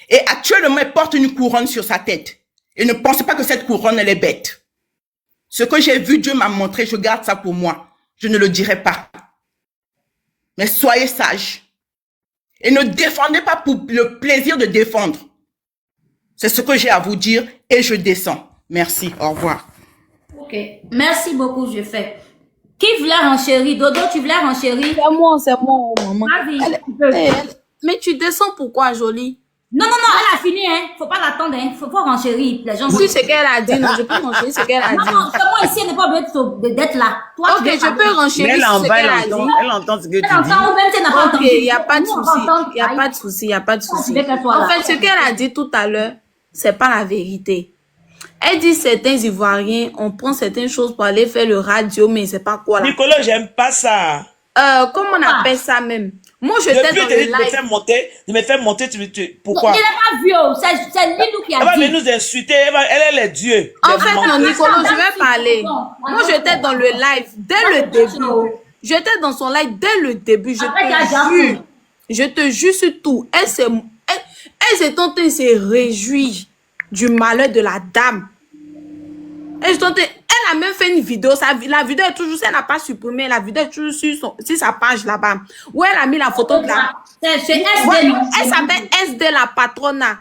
Et actuellement, il porte une couronne sur sa tête. Et ne pensez pas que cette couronne, elle est bête. Ce que j'ai vu, Dieu m'a montré, je garde ça pour moi. Je ne le dirai pas. Mais soyez sages. Et ne défendez pas pour le plaisir de défendre. C'est ce que j'ai à vous dire et je descends. Merci. Au revoir. Ok. Merci beaucoup, je fais. Qui voulait renchérir? Dodo, tu voulais renchérir? C'est moi, maman. Vas-y, tu peux. Mais tu descends pourquoi, jolie? Non, elle a fini, hein. Faut pas l'attendre, hein. Faut pas renchérir. Les gens Oui, c'est qu'elle a dit, non, je peux renchérir ce qu'elle a dit. Non, c'est moi ici, elle n'est pas obligée d'être là. Toi, ok, je peux renchérir ce qu'elle a dit. Elle entend ce que tu dis. Ok, il n'y a pas de souci. Il n'y a pas de souci, il n'y a pas de souci. En fait, ce qu'elle a dit tout à l'heure, c'est pas la vérité. Elle dit certains Ivoiriens, on prend certaines choses pour aller faire le radio, mais c'est pas quoi là. Nicolas, j'aime pas ça. Comment on appelle ça même? Moi, je t'ai dans le live. De me faire monter, pourquoi? Je l'ai pas vu, oh. C'est Lilou qui a dit. Elle va venir nous insulter, elle est Dieu. En fait, non, Nicolas, je vais parler. Moi, j'étais dans le live dès le début. J'étais dans son live dès le début. Je te jure sur tout. Elle s'est en train de se réjouir du malheur de la dame. Elle a même fait une vidéo. La vidéo est toujours, elle n'a pas supprimé. La vidéo est toujours sur sa page là-bas. Où elle a mis la photo de la. C'est SD. Elle s'appelle SD la patrona.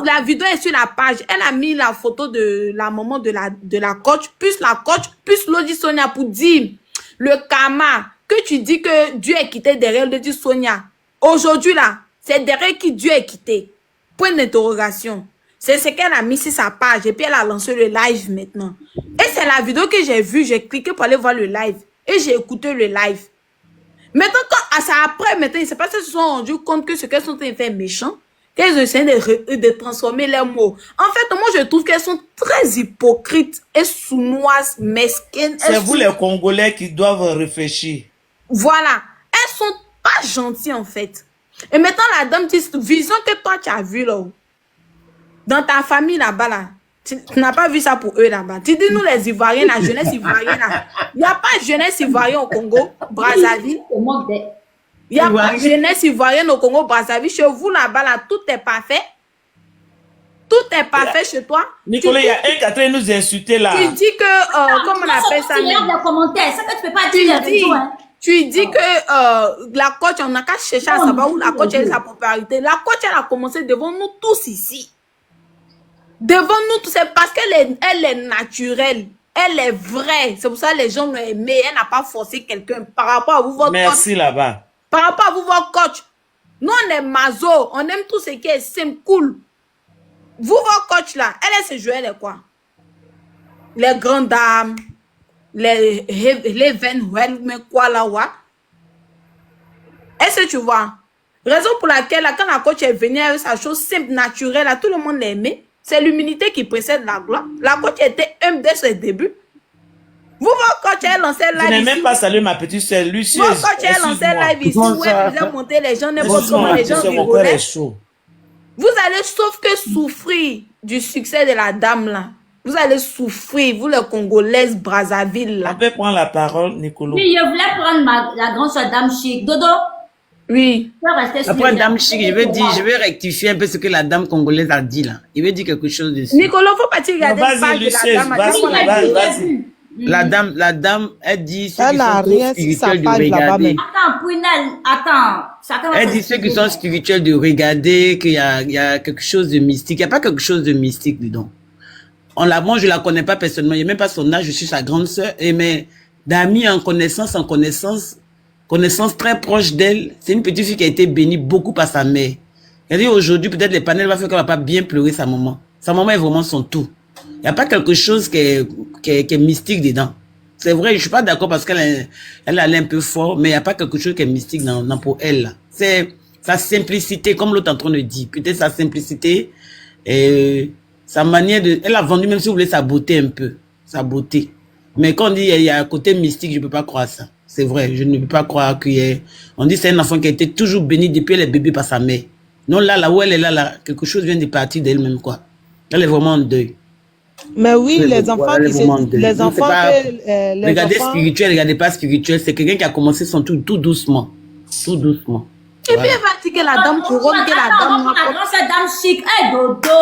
La vidéo est sur la page. Elle a mis la photo de la maman de la coach, plus la coach, plus Lodi Sonia pour dire le karma que tu dis que Dieu est quitté derrière Lodi Sonia. Aujourd'hui là, c'est derrière qui Dieu est quitté. Point d'interrogation. C'est ce qu'elle a mis sur sa page et puis elle a lancé le live maintenant. Et c'est la vidéo que j'ai vue, j'ai cliqué pour aller voir le live et j'ai écouté le live. Maintenant, maintenant, il ne sait pas si ils se sont rendus compte que ce qu'elles sont en train de faire méchant, qu'elles essaient de transformer leurs mots. En fait, moi, je trouve qu'elles sont très hypocrites et sournoises, mesquines. C'est vous les Congolais qui doivent réfléchir. Voilà. Elles sont pas gentilles, en fait. Et maintenant, la dame dit, vision que toi, tu as vue là. Dans ta famille là-bas, là, tu n'as pas vu ça pour eux là-bas. Tu dis, nous les Ivoiriens, la jeunesse ivoirienne, là. Il n'y a pas de jeunesse ivoirienne au Congo, Brazzaville. Il n'y a pas de jeunesse ivoirienne au Congo, Brazzaville. Chez vous là-bas, là, tout est parfait. Tout est parfait chez toi. Nicolas, il y a un qui est en train de nous insulter là. Tu dis que, comment on appelle ça même? Des commentaires, ça que tu peux pas dire. Tu dis que la coach, on n'a qu'à chercher à savoir où la coach a sa popularité. La coach, elle a commencé devant nous tous ici. Devant nous, c'est parce qu'elle est naturelle. Elle est vraie. C'est pour ça que les gens l'ont aimée. Elle n'a pas forcé quelqu'un par rapport à vous, votre Merci coach. là-bas. Par rapport à vous, votre coach. Nous, on est mazo. On aime tout ce qui est simple, cool. Vous, votre coach là, elle se jouer les quoi? Les grandes dames, les veines, mais quoi là, ouais? Est-ce que tu vois? Raison pour laquelle, là, quand la coach est venue avec sa chose simple, naturelle, là, tout le monde l'aimait. C'est l'humilité qui précède la gloire. La coach était humble dès ses débuts. Vous, quand tu as lancé Je n'ai live même ici, pas salué ma petite sœur, Lucie. moi, quand tu as lancé live ici, où elle faisait monter les gens, n'importe comment, les gens Mon cœur est rigolaient. chaud. Vous allez sauf que souffrir du succès de la dame là. Vous allez souffrir, vous les Congolaises Brazzaville On là. peut prendre la parole, Nicolo. Oui, je voulais prendre la grande soeur Dame Chic. Dodo, Oui. tu vas rester sur Après, le- Dame Chic, je vais rectifier un peu ce que la dame congolaise a dit là. Il veut dire quelque chose dessus. Nicolas, faut pas te regarder Non, le page vas-y, de Lucieuse, la dame. vas-y, Comment la vas-y, dit? vas-y. La dame, elle dit ceux qui Elle n'a sont trop rien sur sa spirituels de page là-bas regarder. même. Attends, Prunelle, attends. Chacun va Elle dit ceux qui sont spirituels de regarder qu'il y a quelque chose de mystique. Il n'y a pas quelque chose de mystique dedans. Moi, je la connais pas personnellement. Il n'y a même pas son âge. Je suis sa grande sœur. Mais d'amis en connaissance très proche d'elle. C'est une petite fille qui a été bénie beaucoup par sa mère. Elle dit aujourd'hui, peut-être les panels vont faire qu'elle va pas bien pleurer sa maman. Sa maman est vraiment son tout. Il n'y a pas quelque chose qui est mystique dedans. C'est vrai, je suis pas d'accord parce qu'elle allait un peu fort, mais il n'y a pas quelque chose qui est mystique pour elle, là. C'est sa simplicité, comme l'autre est en train de dire. Peut-être sa simplicité et sa manière de... Elle a vendu, même si vous voulez, sa beauté un peu. Sa beauté. Mais quand on dit il y a un côté mystique, je ne peux pas croire ça. C'est vrai, je ne peux pas croire qu'il y ait... On dit c'est un enfant qui a été toujours béni depuis les bébés par sa mère. Non, là où elle est là, quelque chose vient de partir d'elle-même, quoi. Elle est vraiment en deuil. Mais oui, Elle est les enfants elle est qui vraiment en se... deuil. Les Donc, c'est enfants pas- que... les Regardez enfants... spirituel, regardez pas spirituel. C'est quelqu'un qui a commencé son tout doucement. Tout doucement. Et puis elle va dire que la dame couronne, que la Attends, on dame... va prendre la grande sœur Dame Chic. Hey, Dodo.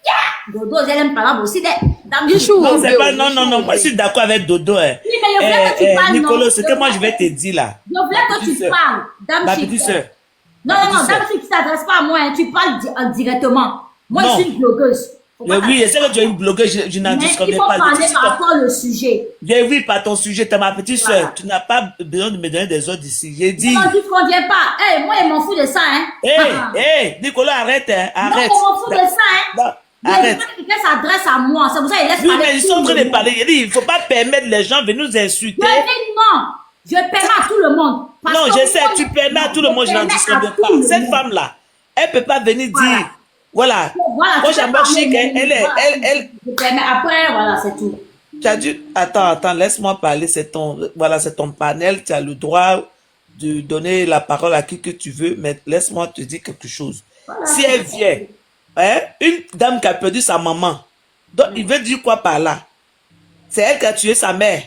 Yeah. Dodo, elle aime parler aussi des Dame Chic. Bichou. Non, c'est pas, non, moi je suis d'accord avec Dodo. Hein. Oui, mais je voulais que tu parles, Nicolas, non. ce que moi je vais te dire là. Je voulais que tu petite sœur. parles. Dame Ma Chic. petite sœur. Non, Ma non, petite Dame sœur. Chic, tu t'adresses pas à moi, hein. Tu parles directement. Moi, Non. je suis une blogueuse. Faut Mais pas oui, je sais que tu es une blogueuse, je n'en Mais il disconnais faut pas. parler Si par ton- rapport au sujet. J'ai vu par ton sujet, tu es ma petite Voilà. sœur. Tu n'as pas besoin de me donner des ordres ici. J'ai dit. Non, tu ne conviens pas. Hey, moi, je m'en fous de ça, hein. Nicolas, arrête, hein, Non, arrête. je m'en fous de ça, hein. Non, Je arrête. veux que quelqu'un s'adresse à moi. C'est pour ça qu'il laisse Oui, parler. mais ils sont en train de parler. Il dit, il ne faut pas permettre les gens de nous insulter. Je dis non. Je permets à tout le monde. Parce Non, que je sais, moi, tu permets à tout le monde, je n'en permets à discute tout pas. le Cette monde. femme-là, elle ne peut pas venir Voilà. dire, voilà, Voilà, moi tu peux j'aime parler, chic, mais voilà, elle, je permets. Après, voilà, c'est tout. tu as dit, attends, laisse-moi parler, c'est ton panel, tu as le droit de donner la parole à qui que tu veux, mais laisse-moi te dire quelque chose. Si elle vient, hein, une dame qui a perdu sa maman, donc il veut dire quoi par là? C'est elle qui a tué sa mère.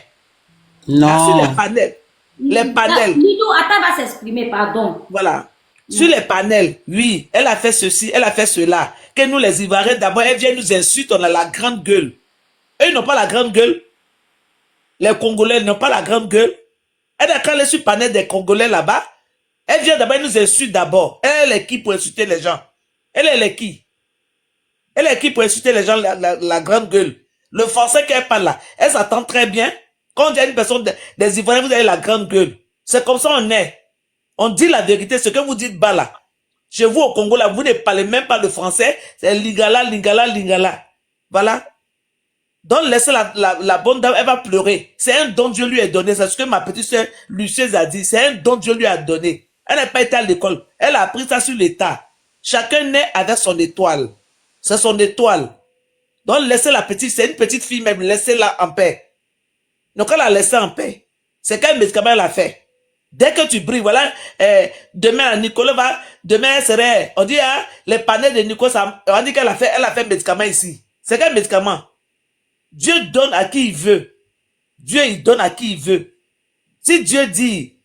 Ah, sur les Non. panels. Les panels. Lidou, attends, va s'exprimer, pardon. Voilà. Sur les panels, oui, elle a fait ceci, elle a fait cela. Que nous, les Ivoiriens, d'abord, elle vient nous insulter, on a la grande gueule. Eux, ils n'ont pas la grande gueule. Les Congolais n'ont pas la grande gueule. Elle a quand elle est sur le panel des Congolais là-bas, elle vient d'abord, elle nous insulte d'abord. Elle est qui pour insulter les gens? Elle est qui? Elle est qui pour insulter les gens, la grande gueule? Le français qu'elle parle là, elle s'entend très bien. Quand on dit à une personne des Ivoiriens, vous avez la grande gueule. C'est comme ça on est. On dit la vérité, ce que vous dites bas là. Chez vous au Congo là, vous ne parlez même pas le français. C'est lingala, lingala, lingala. Voilà. Donc laissez la bonne dame, elle va pleurer. C'est un don Dieu lui a donné. C'est ce que ma petite soeur Lucieuse a dit. C'est un don Dieu lui a donné. Elle n'a pas été à l'école. Elle a appris ça sur l'état. Chacun naît avec son étoile. C'est son étoile. Donc laissez la petite, c'est une petite fille même, laissez-la en paix. Donc elle a laissé en paix. C'est quel médicament elle a fait? Dès que tu brilles, voilà, demain, Nicolas va, demain, elle serait, on dit, hein, les panels de Nicolas, on dit qu'elle a fait médicament ici. C'est quel médicament? Dieu donne à qui il veut. Dieu, il donne à qui il veut. Si Dieu dit,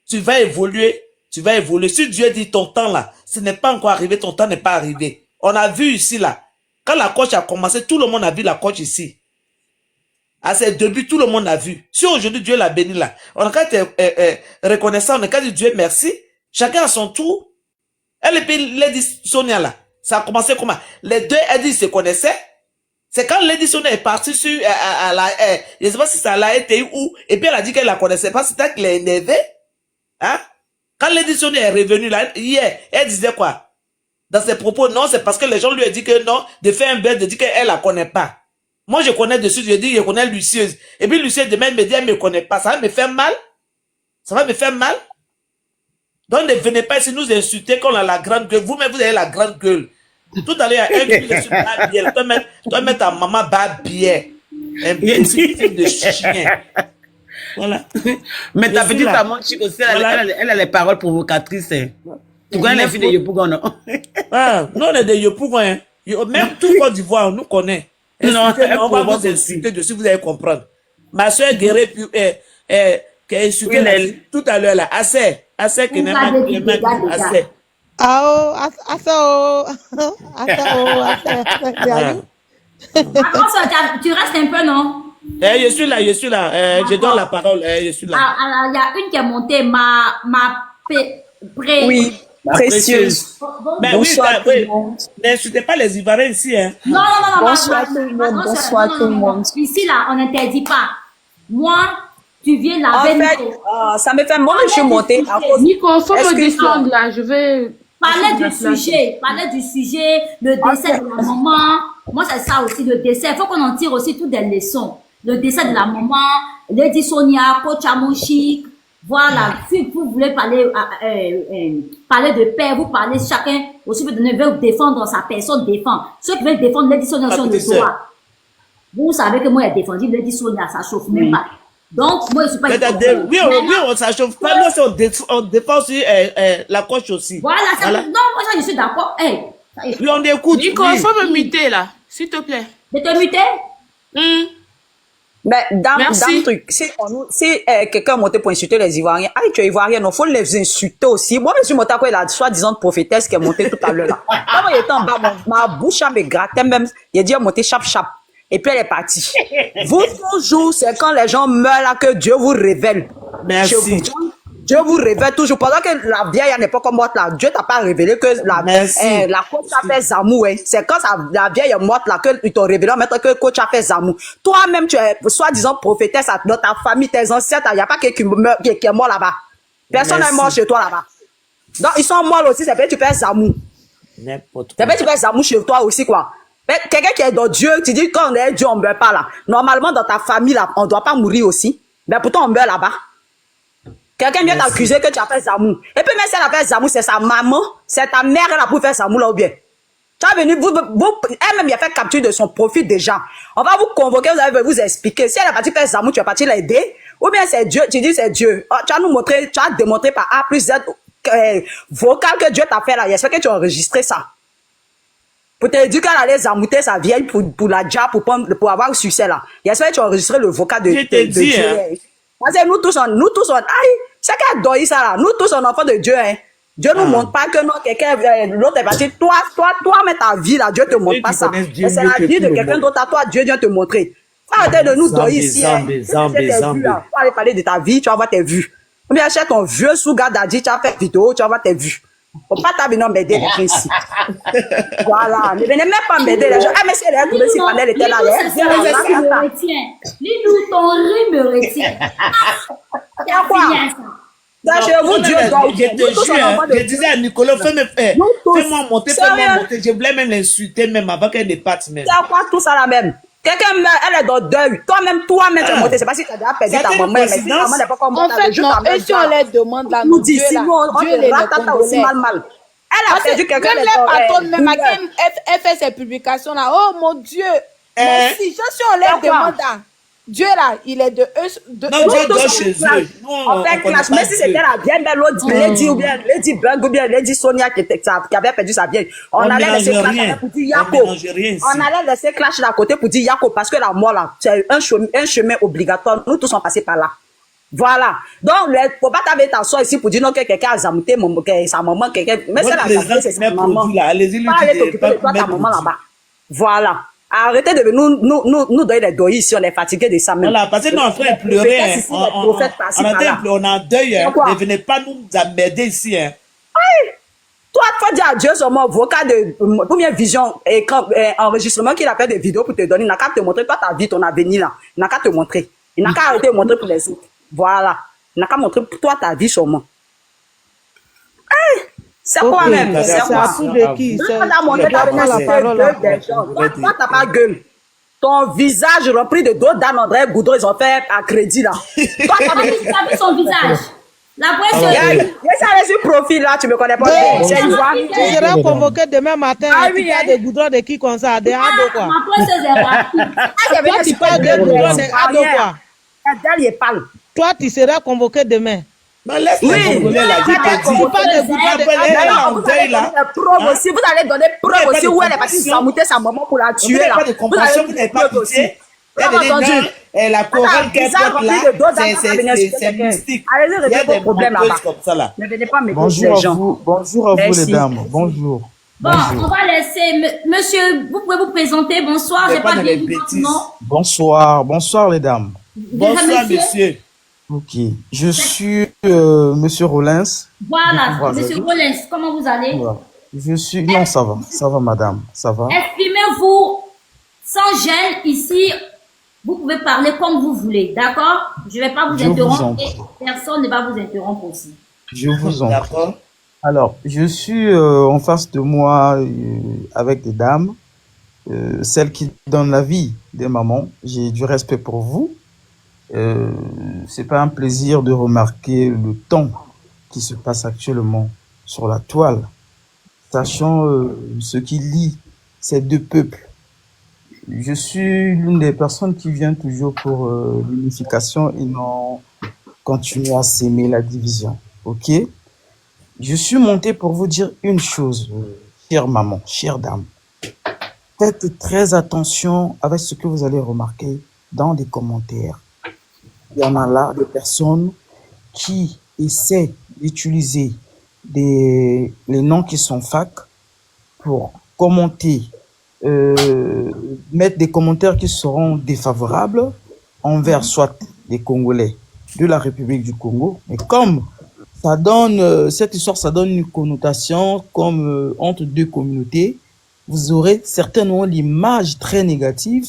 tu vas évoluer, tu vas évoluer. Si Dieu dit, ton temps là, ce n'est pas encore arrivé, ton temps n'est pas arrivé. On a vu ici là, quand la coach a commencé, tout le monde a vu la coach ici. À ses débuts, tout le monde a vu. Si aujourd'hui Dieu l'a béni là, on a qu'à être reconnaissant, on a qu'à dire Dieu merci. Chacun à son tour. Elle et puis Lady Sonia là, ça a commencé comment? Les deux, elle dit, se connaissaient. C'est quand Lady Sonia est partie sur, je sais pas si ça l'a été où, et puis elle a dit qu'elle la connaissait pas, c'était qu'elle est énervée. Hein? Quand Lady Sonia est revenue là, hier, elle disait quoi? Dans ses propos, non, c'est parce que les gens lui ont dit que non, de faire un bête, de dire qu'elle la connaît pas. Moi, je connais dessus, je dis, je connais Lucieuse. Et puis Lucieuse, demain, elle me dit, elle me connaît pas. Ça va me faire mal? Ça va me faire mal? Donc, ne venez pas ici nous insulter qu'on a la grande gueule. Vous-même, vous avez la grande gueule. Tout à l'heure, il y a un qui dit, je suis bas bière. Toi, mettre ta maman bas bière. Un petit truc de chien. Voilà. Mais ta Je suis petite là. amante chic aussi, Voilà. elle a les paroles provocatrices. Hein. Tu connais les filles de Yopougon, non? Ah, nous, on est des Yopougon, hein. Même tout Côte d'Ivoire, on nous connaît. Non, Insultez, elle on va provoque vous insulter dessus, vous allez comprendre. Ma soeur Guéré, qui a insulté Oui, la elle. fille tout à l'heure, là. Assez que Vous avez dit dégâts. assez. Ah oh, Attends, tu restes un peu, non? Je suis là. Je donne la parole. Je suis là. Ah, il y a une qui est montée, Oui, précieuse. Mais Bonsoir oui, tout le monde. n'insultez pas les Ivoiriens ici, hein. Non. Bonsoir tout le monde, bonsoir tout le monde. Ici, là, on n'interdit pas. Moi, tu viens En laver fait, ça me fait moi, je suis montée à cause. Nico, faut me Excuse-moi. descendre là, je vais... Parler du sujet, le décès de la maman. Moi, c'est ça aussi, le décès. Il faut qu'on en tire aussi toutes des leçons. Le décès de la maman, Lady Sonia, Coach Amoshik. Voilà. Si vous voulez parler, parler de paix, vous parlez chacun aussi veut défendre sa personne, défend. Ceux qui veulent défendre Lady Sonia sur le droit. Vous savez que moi, j'ai défendu Lady Sonia, ça chauffe même pas. Donc, moi, je suis pas... Oui, on s'achauffe pas. Nous, on défend aussi la coche aussi. Voilà, ça, non, moi, ça, je suis d'accord. Hey, oui, on écoute. Nico, oui. faut me muter là, s'il te plaît. de te muter? Mais dans Merci. le truc, si quelqu'un montait pour insulter les Ivoiriens, ah, tu es Ivoirien, non, faut les insulter aussi. Moi, je suis montée à quoi la soi-disant prophétesse qui est montée tout à l'heure là. Quand moi, j'étais en bas, ma bouche me grattait même. Il a dit, monter chap. Et puis elle est partie. Vous, toujours, c'est quand les gens meurent là que Dieu vous révèle. Merci. Dieu vous révèle toujours. Pendant que la vieille n'est pas comme morte là, Dieu t'a pas révélé que la coach a fait Zamou. Hein. C'est quand la vieille est morte là que ils t'ont révélé maintenant que le coach a fait Zamou. Toi-même, tu es soi-disant prophétesse dans ta famille, tes ancêtres, il n'y a pas quelqu'un qui est mort là-bas. Personne n'est mort chez toi là-bas. Donc ils sont morts aussi, c'est peut-être tu fais Zamou. N'importe C'est peut-être tu fais Zamou chez toi aussi quoi. Mais quelqu'un qui est dans Dieu, tu dis quand on est Dieu, on ne meurt pas là. Normalement, dans ta famille là, on ne doit pas mourir aussi. Mais pourtant, on meurt là-bas. Quelqu'un vient t'accuser que tu as fait Zamou. Et puis même si elle a fait Zamou, c'est sa maman, c'est ta mère là pour faire Zamou là ou bien. Tu as venu, elle-même, il a fait capture de son profil déjà. On va vous convoquer, vous allez vous expliquer. Si elle a parti faire Zamou, tu vas partir l'aider. Ou bien c'est Dieu, tu dis c'est Dieu. Oh, tu as nous montré, tu as démontré par A plus Z vocal que Dieu t'a fait là. J'espère que tu as enregistré ça. Pour te dire qu'elle allait zamouter sa vieille pour la job, pour avoir le succès là. J'espère que tu as enregistré le vocal de Dieu. hein. Parce que nous tous, aïe, c'est qu'elle doit ça là. Nous tous, on enfants de Dieu, hein. Dieu nous montre pas que non, quelqu'un, l'autre est parti. Toi, mais ta vie là, Dieu te montre pas ça. Mais c'est la vie de quelqu'un d'autre à toi, Dieu vient te montrer. Arrêtez de nous donner ici, hein. Faut aller parler de ta vie, tu vas voir tes vues. Ou bien achète ton vieux sous-gars d'Adi, tu as fait vidéo, tu vas voir tes vues. Faut pas t'avenir m'aider les gens ici. Voilà. Ne venez même pas m'aider les gens. Ah, mais si elle est tombée, si Panel était là, Lilou, ton riz me retient. C'est quoi? Ça, chez vous, Dieu doit Je te jure, je disais à Nicolas, fais-moi monter. Je voulais même l'insulter même avant qu'elle ne parte même. C'est quoi tout ça là même? Quelqu'un meurt, elle est dans deuil. Toi-même, tu es monté. C'est pas si tu as déjà perdu ta maman, mais si ta maman n'est pas comme En fait, non, et si on les demande là, nous non, Dieu dit, là, si on Dieu les ratata aussi mal. Elle a perdu quelqu'un. Même les patrons, même à qui elle fait ses publications là, oh mon Dieu, merci, si on les demande là, Dieu là, il est de eux. Non, Dieu doit chez eux. On fait clash, mais si c'était la bien belle l'autre Lady ou bien Lady Bug ou bien Lady Sonia qui avait perdu sa vieille, on allait laisser clash pour dire Yako. On allait laisser clash d'à côté pour dire Yako parce que la mort là, c'est un chemin obligatoire. Nous tous sommes passés par là. Voilà. Donc, il ne faut pas t'avoir ta soeur ici pour dire non que quelqu'un a zamouté sa maman, quelqu'un. Mais c'est la zamouté, c'est sa maman. Allez-y, lui, pas aller t'occuper de toi, ta maman là-bas. Voilà. Arrêtez de nous donner des doigts ici, on est fatigué de ça même. Voilà, parce que nous, on fait pleurer. On a un deuil. Ne venez pas nous emmerder ici. Toi, il faut dire à Dieu seulement, vocal de, ou bien vision, enregistrement qu'il a fait des vidéos pour te donner. Il n'a qu'à te montrer toi ta vie, ton avenir là. Il n'a qu'à te montrer. Il n'a qu'à arrêter de montrer pour les autres. Voilà. Il n'a qu'à montrer pour toi ta vie seulement. C'est quoi même? C'est quoi? C'est de qui? Toi, t'as pas gueule. Ton visage rempli de dos d'Anne André Goudreau, ils ont fait à crédit là. Tu as vu son visage? La Il presse, y a ça sur profil là, tu me connais pas. C'est Ivoirien. Tu seras convoqué demain matin. Ah Tu oui, parles de goudron de qui comme ça? Des ados quoi. ma presseuse est rapide. Toi, tu parles de goudron des ados quoi. Elle parle. Toi, tu seras convoqué demain. Mais laisse Oui. les Congolais la vie Tu parles de goudron des Elle est ados. en deuil là. Preuve aussi, vous allez donner Vous preuve n'avez aussi pas de où elle est partie compassion. s'amouter sa maman pour la Vous tuer n'avez là. pas de compassion, vous n'avez pas pitié. Elle Comment dit non, entendu? la couronne qu'elle porte là, c'est Allez-y, mystique. réglez Il y a vos des problèmes menteuses là-bas. comme ça là. Ne venez pas me Bonjour les à gens. vous Merci. les dames. Bonjour. Bon, on va laisser. Monsieur, vous pouvez vous présenter. Bonsoir, Fais j'ai pas pas dans dit les votre bêtises. nom. Bonsoir les dames. Bonsoir monsieur. Ok, je suis Monsieur Rollins. Voilà, Bonjour, monsieur Zazie. Rollins, comment vous allez? Voilà. Non, ça va madame, ça va. Exprimez-vous sans gêne ici. Vous pouvez parler comme vous voulez, d'accord? Je ne vais pas vous Je vous en interrompre prie. et personne ne va vous interrompre aussi. Je vous en prie. D'accord. Alors, je suis en face de moi avec des dames, celles qui donnent la vie des mamans. J'ai du respect pour vous. C'est pas un plaisir de remarquer le temps qui se passe actuellement sur la toile, sachant ce qui lie ces deux peuples. Je suis l'une des personnes qui vient toujours pour l'unification et non continuer à s'aimer la division. Ok? Je suis monté pour vous dire une chose, chère maman, chère dame. Faites très attention avec ce que vous allez remarquer dans les commentaires. Il y en a là des personnes qui essaient d'utiliser les noms qui sont fac pour commenter, mettre des commentaires qui seront défavorables envers soit les Congolais de la République du Congo, mais comme ça donne, cette histoire, ça donne une connotation comme entre deux communautés, vous aurez certainement l'image très négative.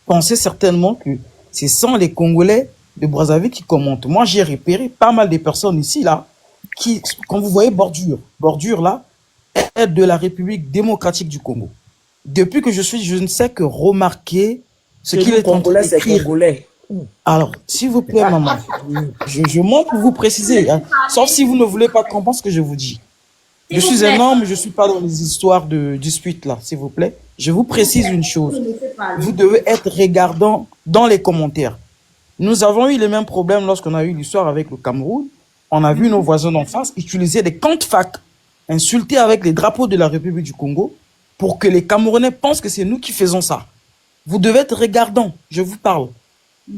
Pensez certainement que c'est sans les Congolais de Brazzaville qui commentent. Moi, j'ai repéré pas mal de personnes ici, là, qui, quand vous voyez bordure là, est de la République démocratique du Congo. Depuis que je ne sais que remarquer ce qu'il est en train d'écrire. Congolais. Alors, s'il vous plaît, maman, je montre pour vous préciser, hein, sauf si vous ne voulez pas comprendre ce que je vous dis. Je suis un homme, je ne suis pas dans les histoires de disputes là, s'il vous plaît. Je vous précise une chose. Vous devez être regardant dans les commentaires. Nous avons eu les mêmes problèmes lorsqu'on a eu l'histoire avec le Cameroun. On a vu nos voisins d'en face utiliser des comptes fac, insulter avec les drapeaux de la République du Congo pour que les Camerounais pensent que c'est nous qui faisons ça. Vous devez être regardant, je vous parle.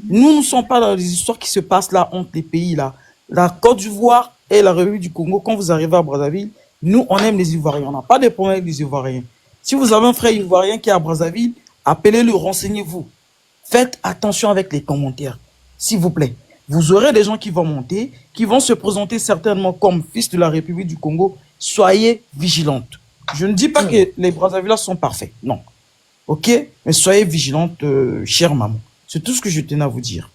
Nous ne sommes pas dans les histoires qui se passent là entre les pays là. La Côte d'Ivoire et la République du Congo, quand vous arrivez à Brazzaville, nous on aime les Ivoiriens, on n'a pas de problème avec les Ivoiriens. Si vous avez un frère ivoirien qui est à Brazzaville, appelez-le, renseignez-vous. Faites attention avec les commentaires, s'il vous plaît. Vous aurez des gens qui vont monter, qui vont se présenter certainement comme fils de la République du Congo. Soyez vigilantes. Je ne dis pas que les Brazzavillois sont parfaits, non. Ok? Mais soyez vigilantes, chère maman. C'est tout ce que je tenais à vous dire.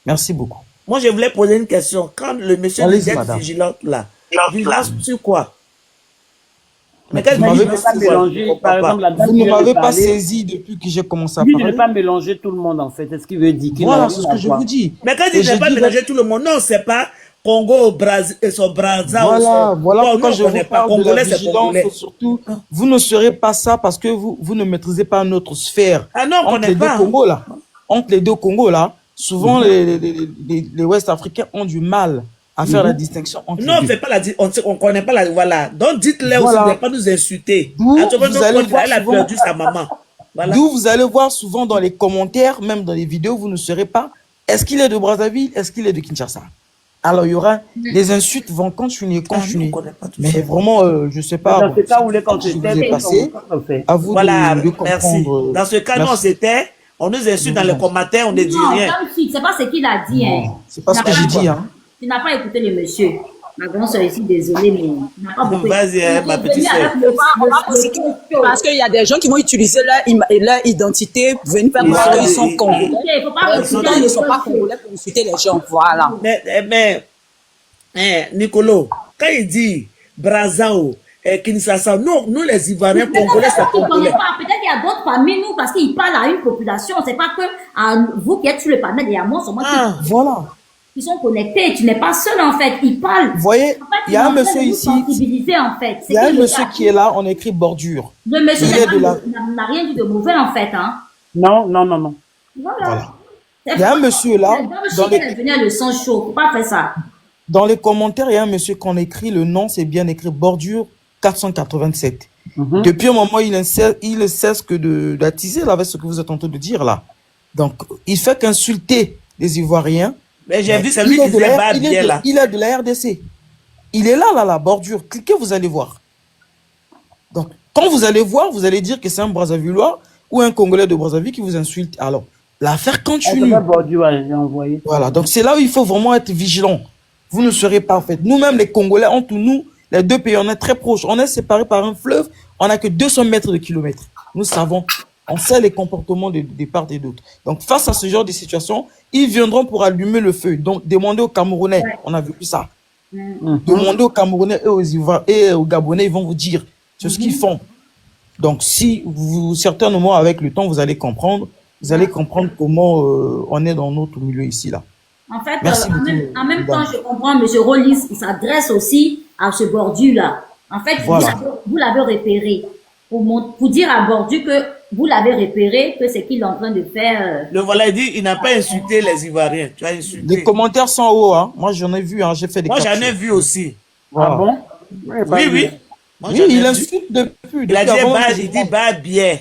Merci beaucoup. Moi, je voulais poser une question. Quand le monsieur Allez-y, disait madame. vigilante là, vigilance sur quoi? Mais Vous quelle m'avez vigilance pas sur quoi? mélanger, Je comprends par pas. exemple, la dame Vous qui ne vient de m'avez pas parler, saisi depuis que j'ai commencé à lui de ne parler. pas mélanger tout le monde, en fait. C'est ce qu'il veut dire. qu'il Voilà, n'a c'est rien ce à que je voir. vous dis. Mais quand Et il je ne pas dis- mélanger tout le monde, non, c'est pas Congo, son Brazza. Voilà, voilà Bon, pourquoi nous, je on vous connaît pas. parle de la Congolais, c'est vigilance. Congolais. Surtout, vous ne serez pas ça parce que vous ne maîtrisez pas notre sphère. Ah non, on Entre connaît les deux pas. Congos là, entre les deux Congos là, souvent les Ouest-Africains ont du mal à faire la distinction entre Non, on les fait deux. pas on connaît pas la, voilà. Donc, dites-les Voilà. aussi de pas nous insulter. D'où À tout moment, vous allez voir elle a souvent- perdu sa maman. Voilà. D'où vous allez voir souvent dans les commentaires, même dans les vidéos, vous ne saurez pas, est-ce qu'il est de Brazzaville, est-ce qu'il est de Kinshasa? Alors il y aura, les insultes vont continuer. Ah, nous, on connaît pas tout Mais ça. vraiment, je sais pas. Dans ce cas où les ce qui vous est consultants passé, sont fait. à vous Voilà, de merci. comprendre. Dans ce cas, nous, on Merci. s'était, on nous insulte dans les commentaires, on ne dit Non, rien. comme si, c'est pas ce qu'il a dit. Hein. C'est pas ce que j'ai dit, hein. Tu n'as pas écouté le monsieur. Ma grande soeur ici, désolée, mais il n'a pas beaucoup Vas-y, hein, ma petite sœur. Parce qu'il y a des gens qui vont utiliser leur identité pour venir faire croire qu'ils sont congolais. Il faut pas Pourtant, ils ne sont pas congolais pour insulter les gens. Voilà. Mais, Nicolo, quand il dit Brazao, Kinshasa, nous les Ivoiriens congolais, c'est Peut-être qu'il connaît congolais. pas. Peut-être qu'il y a d'autres parmi nous parce qu'il parle à une population. C'est pas que à vous qui êtes sur le panel et à moi, c'est moi qui. Ah, Voilà. qui sont connectés. Tu n'es pas seul, en fait. Ils parlent. Vous voyez, En fait, il y a un monsieur ici, sensibiliser, en fait. il y a un monsieur qui est là, on écrit bordure. Le monsieur Il est de la... n'a rien dit de mauvais, en fait. Hein. Non, non, non, non. Voilà. Il y a un monsieur là, le sang chaud. Faut pas faire ça. Dans les commentaires, il y a un monsieur qu'on écrit, le nom, c'est bien écrit bordure 487. Depuis un moment, il ne cesse que d'attiser là avec ce que vous êtes en train de dire là. Donc, il fait qu'insulter les Ivoiriens. Mais j'ai vu, c'est lui qui disait pas bien là. Il est de la RDC. Il est là, la bordure. Cliquez, vous allez voir. Donc, quand vous allez voir, vous allez dire que c'est un Brazzavillois ou un Congolais de Brazzaville qui vous insulte. Alors, l'affaire continue. Voilà, donc c'est là où il faut vraiment être vigilant. Vous ne serez pas, en fait. Nous-mêmes, les Congolais, entre nous, les deux pays, on est très proches. On est séparés par un fleuve. On n'a que 200 mètres de kilomètres. Nous savons. On sait les comportements des parts et d'autres. Donc, face à ce genre de situation, ils viendront pour allumer le feu. Donc, demandez aux Camerounais. On a vu ça. Demandez aux Camerounais et aux Gabonais, ils vont vous dire ce qu'ils font. Donc, si vous, certainement, avec le temps, vous allez comprendre. Vous allez comprendre comment on est dans notre milieu ici, là. En fait, en même temps, je comprends, M. Rollins, il s'adresse aussi à ce Bordu-là. En fait, voilà. Vous l'avez repéré. Pour dire à Bordu que vous l'avez repéré, que c'est qu'il est en train de faire... Le voilà, il dit, il n'a pas insulté les Ivoiriens. Tu as insulté. Les commentaires sont hauts, hein. Moi, j'en ai vu, hein. J'ai fait des captures. Moi, j'en ai vu aussi. Voilà. Ah bon? Oui, oui. Moi, oui, il insulte depuis. Il a dit, il dit, bah, bien.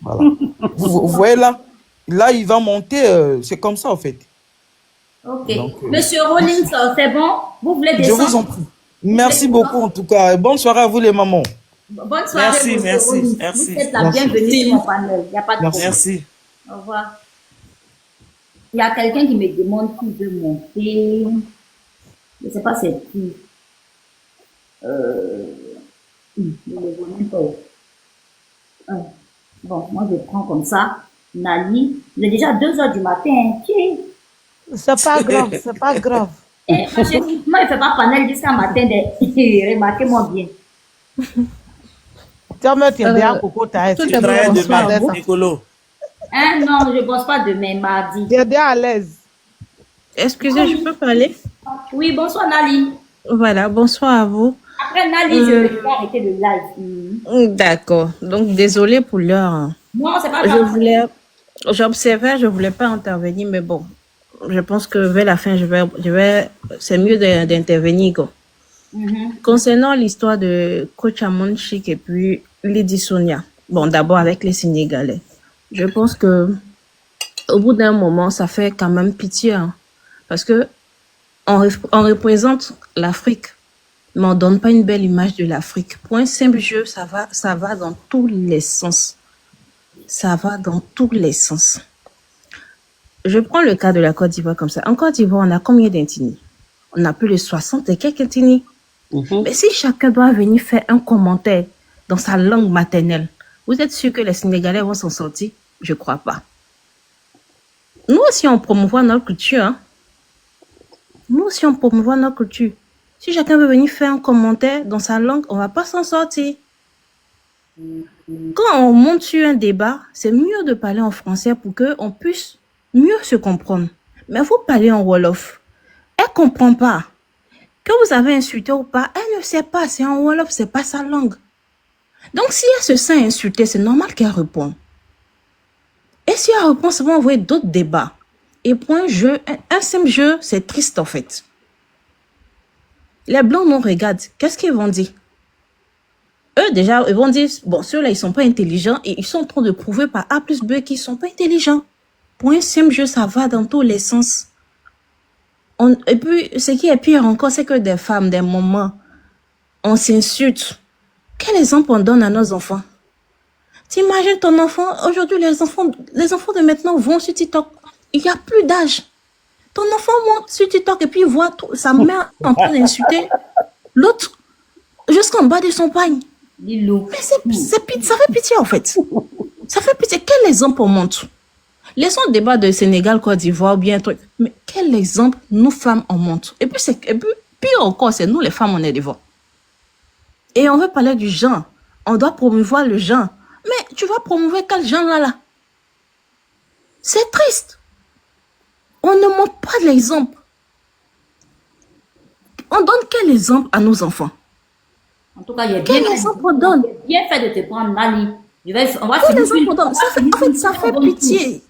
Voilà. vous voyez là? Là, il va monter, c'est comme ça, en fait. Ok. Donc, Monsieur Rollins, c'est bon? Vous voulez descendre? Je vous en prie. Merci beaucoup, en tout cas. Bonne soirée à vous, les mamans. Bonne soirée, merci. Vous êtes la bienvenue sur mon panel. Il n'y a pas de problème. Merci. Au revoir. Il y a quelqu'un qui me demande qui veut monter. Je ne sais pas c'est qui. Je ne le vois même pas. Bon, moi je prends comme ça. Nali, il est déjà 2h du matin. C'est pas grave, c'est pas grave. Moi, il ne fait pas panel jusqu'à matin. Remarquez-moi bien. Tu vas mettre un bien coco, tu as demain, Nicolo. Non, je ne bosse pas demain, mardi. Tu es bien à l'aise. Excusez, je peux parler? Oui, bonsoir Nali. Voilà, bonsoir à vous. Après Nali, je vais arrêter le live. D'accord. Donc, désolé pour l'heure. Non, c'est pas grave. J'observais, je ne voulais pas intervenir, mais bon, je pense que vers la fin, c'est mieux d'intervenir. Concernant l'histoire de Coach Amon Chik et puis Lydie Sonia, bon, d'abord avec les Sénégalais, je pense que au bout d'un moment, ça fait quand même pitié, hein, parce que on représente l'Afrique, mais on donne pas une belle image de l'Afrique. Pour un simple jeu, ça va dans tous les sens. Ça va dans tous les sens. Je prends le cas de la Côte d'Ivoire comme ça. En Côte d'Ivoire, on a combien d'Intini? On a plus de 60 et quelques Intini. Mais si chacun doit venir faire un commentaire dans sa langue maternelle, vous êtes sûr que les Sénégalais vont s'en sortir? Je crois pas. Nous aussi, on promouvoit notre culture. Hein? Nous aussi, on promouvoit notre culture. Si chacun veut venir faire un commentaire dans sa langue, on va pas s'en sortir. Quand on monte sur un débat, c'est mieux de parler en français pour qu'on puisse mieux se comprendre. Mais vous parlez en Wolof. Elle comprend pas. Que vous avez insulté ou pas, elle ne sait pas. C'est en Wolof, c'est pas sa langue. Donc, si elle se sent insultée, c'est normal qu'elle réponde. Et si elle répond, ça va envoyer d'autres débats. Et pour un simple jeu, c'est triste en fait. Les Blancs nous regardent. Qu'est-ce qu'ils vont dire? Eux, déjà, ils vont dire, bon, ceux-là, ils sont pas intelligents et ils sont en train de prouver par A plus B qu'ils sont pas intelligents. Pour un simple jeu, ça va dans tous les sens. Et puis, ce qui est pire encore, c'est que des femmes, des mamans, on s'insulte. Quel exemple on donne à nos enfants? T'imagines ton enfant, aujourd'hui, les enfants de maintenant vont sur TikTok. Il n'y a plus d'âge. Ton enfant monte sur TikTok et puis il voit sa mère en train d'insulter l'autre jusqu'en bas de son pagne. Mais ça fait pitié en fait. Ça fait pitié. Quel exemple on montre? Laissons le débat de Sénégal, Côte d'Ivoire ou bien un truc. Mais quel exemple nous femmes on montre? Et puis pire encore, c'est nous les femmes on est devant. Et on veut parler du genre. On doit promouvoir le genre. Mais tu vas promouvoir quel genre là? C'est triste. On ne montre pas de l'exemple. On donne quel exemple à nos enfants? En tout cas, il y a Quel exemple on donne? bien fait de te prendre, Nali. On va Quel finir exemple on donne? En fait, ça fait pitié.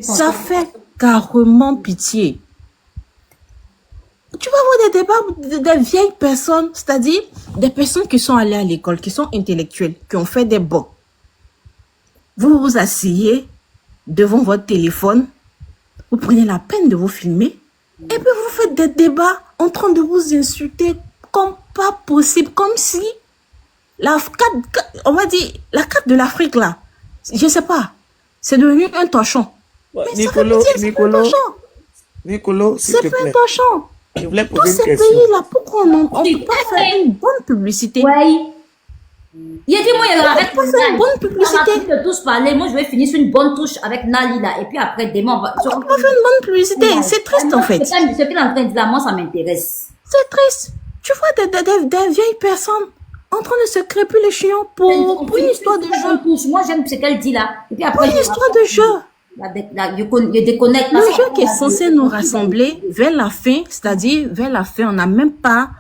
Ça fait carrément pitié. Tu vas voir des débats de vieilles personnes, c'est-à-dire des personnes qui sont allées à l'école, qui sont intellectuelles, qui ont fait des bons. Vous vous asseyez devant votre téléphone, vous prenez la peine de vous filmer, et puis vous faites des débats en train de vous insulter comme pas possible, comme si la carte, on va dire, la carte de l'Afrique là, je sais pas, c'est devenu un torchon. Mais Nicolo, ça fait pitié, c'est pas un torchon. Nicolo, s'il te C'est pas plaît. un torchon. Je voulais Tous poser une ces question. pays-là, pourquoi on ne peut pas faire une bonne publicité? Oui. Il a dit, moi, il arrête On peut faire une bonne publicité. On a fini de tous parler. Moi, je vais finir sur une bonne touche avec Nali, là. Et puis après, demain, on va... On peut faire une bonne publicité. C'est triste, en fait. Ce qu'il est en train de dire là, moi, ça m'intéresse. C'est triste. Tu vois des vieilles personnes en train de se crêper les chiens pour une histoire de jeu. Moi, j'aime ce qu'elle dit là. Et puis Pour après, une histoire de jeu. Je déconnecte. Le jeu qui est censé nous rassembler vers la fin, c'est-à-dire vers la fin, on n'a même pas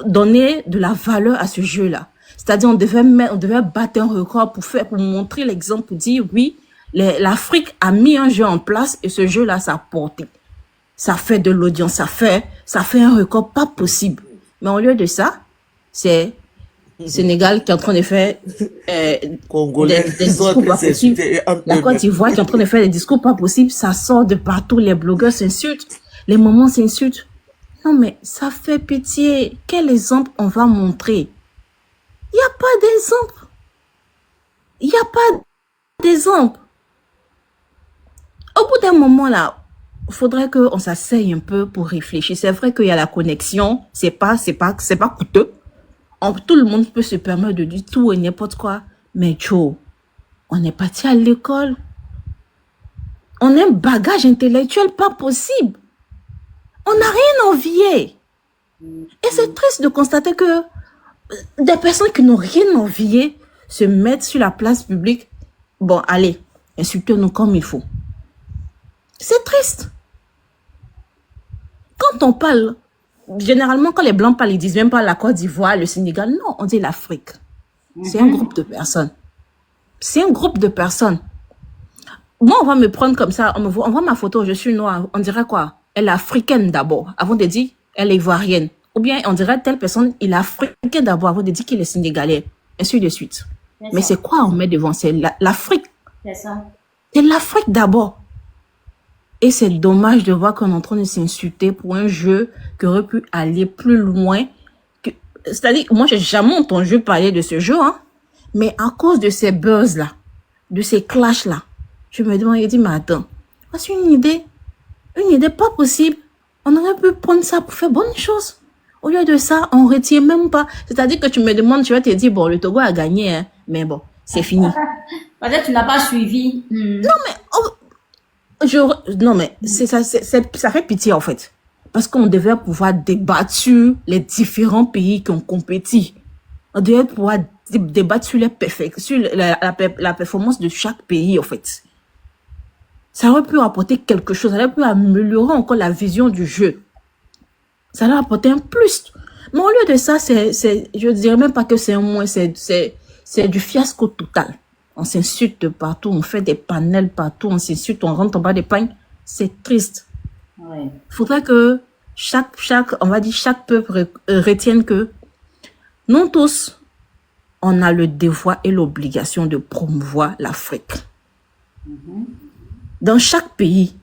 donné de la valeur à ce jeu-là. C'est-à-dire on devait battre un record pour montrer l'exemple, pour dire oui, l'Afrique a mis un jeu en place et ce jeu-là, ça a porté. Ça fait de l'audience, ça fait un record pas possible. Mais au lieu de ça, c'est Sénégal qui est en train de faire Congolais, des discours pas possibles. La Côte d'Ivoire qui est en train de faire des discours pas possibles. Ça sort de partout. Les blogueurs s'insultent. Les mamans s'insultent. Non, mais ça fait pitié. Quel exemple on va montrer? Il n'y a pas d'exemple. Il n'y a pas d'exemple. Au bout d'un moment, là, il faudrait qu'on s'asseye un peu pour réfléchir. C'est vrai qu'il y a la connexion. C'est pas coûteux. Tout le monde peut se permettre de dire tout et n'importe quoi. Mais Joe, on est parti à l'école. On a un bagage intellectuel pas possible. On n'a rien envié. Et c'est triste de constater que des personnes qui n'ont rien envié se mettent sur la place publique. Bon, allez, insultez-nous comme il faut. C'est triste. Quand on parle... Généralement, quand les Blancs parlent, ils disent même pas la Côte d'Ivoire, le Sénégal. Non, on dit l'Afrique. C'est un groupe de personnes. C'est un groupe de personnes. Moi, on va me prendre comme ça, on voit ma photo, je suis noire. On dirait quoi? Elle est africaine d'abord, avant de dire elle est ivoirienne. Ou bien on dirait telle personne, il est africain d'abord, avant de dire qu'il est sénégalais. Ainsi de suite. Mais c'est quoi on met devant? C'est l'Afrique. C'est ça. C'est l'Afrique d'abord. Et c'est dommage de voir qu'on est en train de s'insulter pour un jeu qui aurait pu aller plus loin. C'est-à-dire, moi, j'ai jamais entendu parler de ce jeu, hein. Mais à cause de ces buzz-là, de ces clashs-là, je me demande, il dit, mais attends, c'est une idée pas possible. On aurait pu prendre ça pour faire bonne chose. Au lieu de ça, on retient même pas. C'est-à-dire que tu me demandes, tu vas te dire, bon, le Togo a gagné, hein. Mais bon, c'est fini. Peut-être tu n'as pas suivi. Non, mais ça fait pitié en fait. Parce qu'on devait pouvoir débattre sur les différents pays qui ont compétit. On devait pouvoir débattre sur la performance de chaque pays en fait. Ça aurait pu apporter quelque chose, ça aurait pu améliorer encore la vision du jeu. Ça aurait apporté un plus. Mais au lieu de ça, je dirais même pas que c'est un moins, c'est du fiasco total. On s'insulte de partout, on fait des panels partout, on s'insulte, on rentre en bas des pagnes. C'est triste. Ouais. Faudrait que chaque peuple retienne que nous tous, on a le devoir et l'obligation de promouvoir l'Afrique. Dans chaque pays,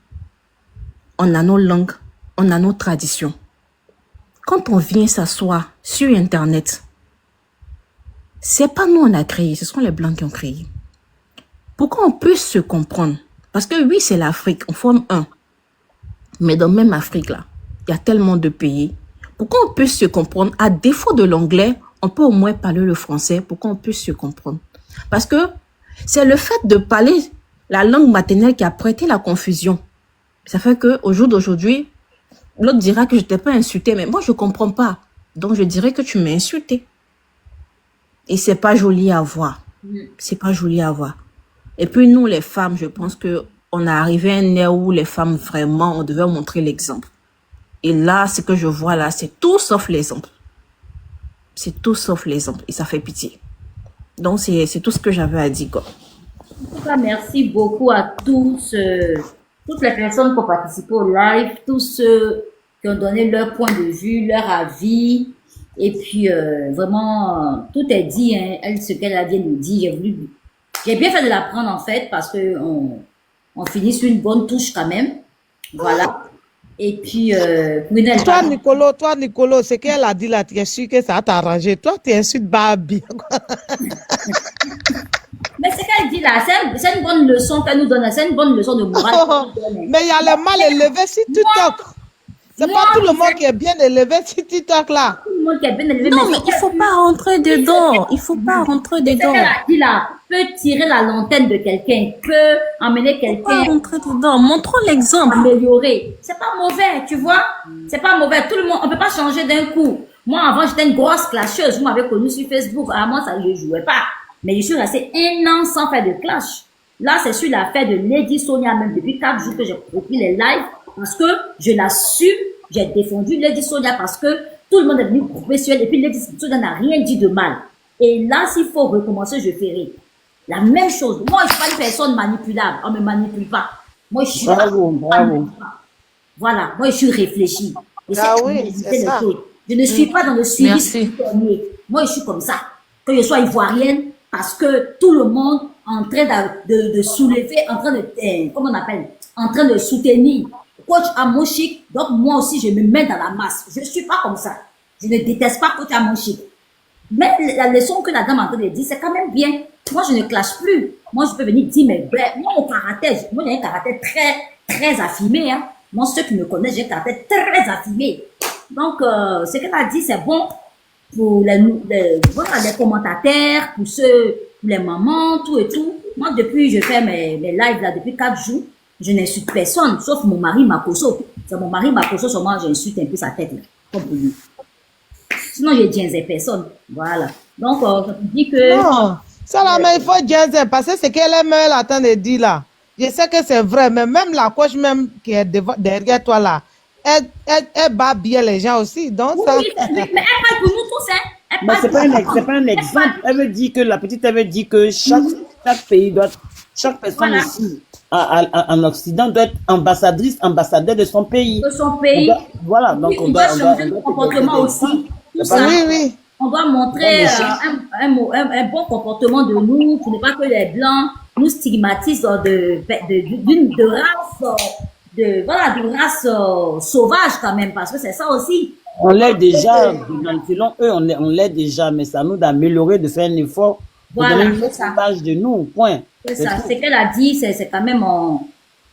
on a nos langues, on a nos traditions. Quand on vient s'asseoir sur Internet, c'est pas nous on a créé, ce sont les Blancs qui ont créé. Pourquoi on peut se comprendre? Parce que oui, c'est l'Afrique, on forme un. Mais dans même Afrique, là, il y a tellement de pays. Pourquoi on peut se comprendre? À défaut de l'anglais, on peut au moins parler le français. Pourquoi on peut se comprendre? Parce que c'est le fait de parler la langue maternelle qui a prêté la confusion. Ça fait qu'au jour d'aujourd'hui, l'autre dira que je t'ai pas insulté, mais moi, je comprends pas. Donc, je dirais que tu m'as insulté. Et c'est pas joli à voir. C'est pas joli à voir. Et puis, nous, les femmes, je pense que on est arrivé à un ère où les femmes, vraiment, on devait montrer l'exemple. Et là, ce que je vois là, c'est tout sauf l'exemple. C'est tout sauf l'exemple. Et ça fait pitié. Donc, c'est tout ce que j'avais à dire, quoi. En tout cas, merci beaucoup à tous, toutes les personnes qui ont participé au live, tous ceux qui ont donné leur point de vue, leur avis. Et puis, vraiment, tout est dit, hein. Elle, ce qu'elle a bien nous dit, j'ai bien fait de la prendre, en fait, parce que on finit sur une bonne touche quand même. Voilà. Et puis, Brunel. Toi, Nicolo, ce qu'elle a dit là, tu es sûr que ça t'a arrangé. Toi, tu insultes Babi. Mais ce qu'elle dit là, c'est une bonne leçon qu'elle nous donne. C'est une bonne leçon de morale. Mais il y a le mal élevé sur TikTok. C'est pas tout le monde qui est bien élevé sur TikTok là. Tout le monde qui est bien élevé. Non, mais il faut pas rentrer dedans. Il faut pas rentrer dedans. Ce qu'elle a dit là peut tirer la lanterne de quelqu'un, peut emmener quelqu'un. Pas rentrer dedans. Montrons l'exemple. Améliorer. C'est pas mauvais, tu vois. C'est pas mauvais. Tout le monde, on peut pas changer d'un coup. Moi, avant, j'étais une grosse clasheuse. Vous m'avez connue sur Facebook. À moi, ça, je jouais pas. Mais je suis restée 1 an sans faire de clash. Là, c'est sur l'affaire de Lady Sonia, même depuis 4 jours que j'ai repris les lives. Parce que je l'assume, j'ai défendu Lady Sonia parce que tout le monde est devenu professionnel et puis Lady Sonia n'a rien dit de mal. Et là, s'il faut recommencer, je ferai la même chose. Moi, je suis pas une personne manipulable. On me manipule pas. Moi, je suis Bravo. Voilà. Moi, je suis réfléchie. Et c'est ça. Je ne suis pas dans le suivi. Merci. Moi, je suis comme ça. Que je sois ivoirienne, parce que tout le monde est en train de soulever, en train de, comment on appelle, en train de soutenir Coach Amoshik. Donc, moi aussi, je me mets dans la masse. Je ne suis pas comme ça. Je ne déteste pas Coach Amoshik. Mais la leçon que la dame est en train de dire, c'est quand même bien. Moi, je ne clash plus. Moi, je peux venir dire, mais moi, mon caractère, moi, j'ai un caractère très affirmé, hein. Moi, ceux qui me connaissent, j'ai un caractère très affirmé. Donc, ce qu'elle a dit, c'est bon pour voilà, les commentateurs, pour ceux, pour les mamans, tout et tout. Moi, depuis, je fais mes lives là, depuis 4 jours, je n'insulte personne, sauf mon mari Makoso. C'est mon mari Makoso, seulement j'insulte un peu sa tête, là, comme pour lui. Sinon, je ne personne. Voilà. Donc, je dis que... Non, ça là, mais il faut dire, parce que c'est qu'elle aime, elle attend de dire là. Je sais que c'est vrai, mais même la coach même qui est derrière toi là, elle bat bien les gens aussi. Donc, ça... mais elle parle pour nous tous, hein. Mais c'est pas un exemple. Elle veut dire que la petite, elle veut dire que chaque pays doit, chaque personne Voilà. ici en Occident doit être ambassadeur de son pays. De son pays. Voilà, donc on doit changer de comportement aussi. Tout ça. Oui. On doit montrer un bon comportement de nous, pour ne pas que les Blancs nous stigmatisent de race sauvage quand même, parce que c'est ça aussi. On l'est déjà, selon eux, on l'est déjà, mais ça nous d'améliorer, de faire un effort pour donner une image de nous, point. C'est ça, ce qu'elle a dit, c'est quand même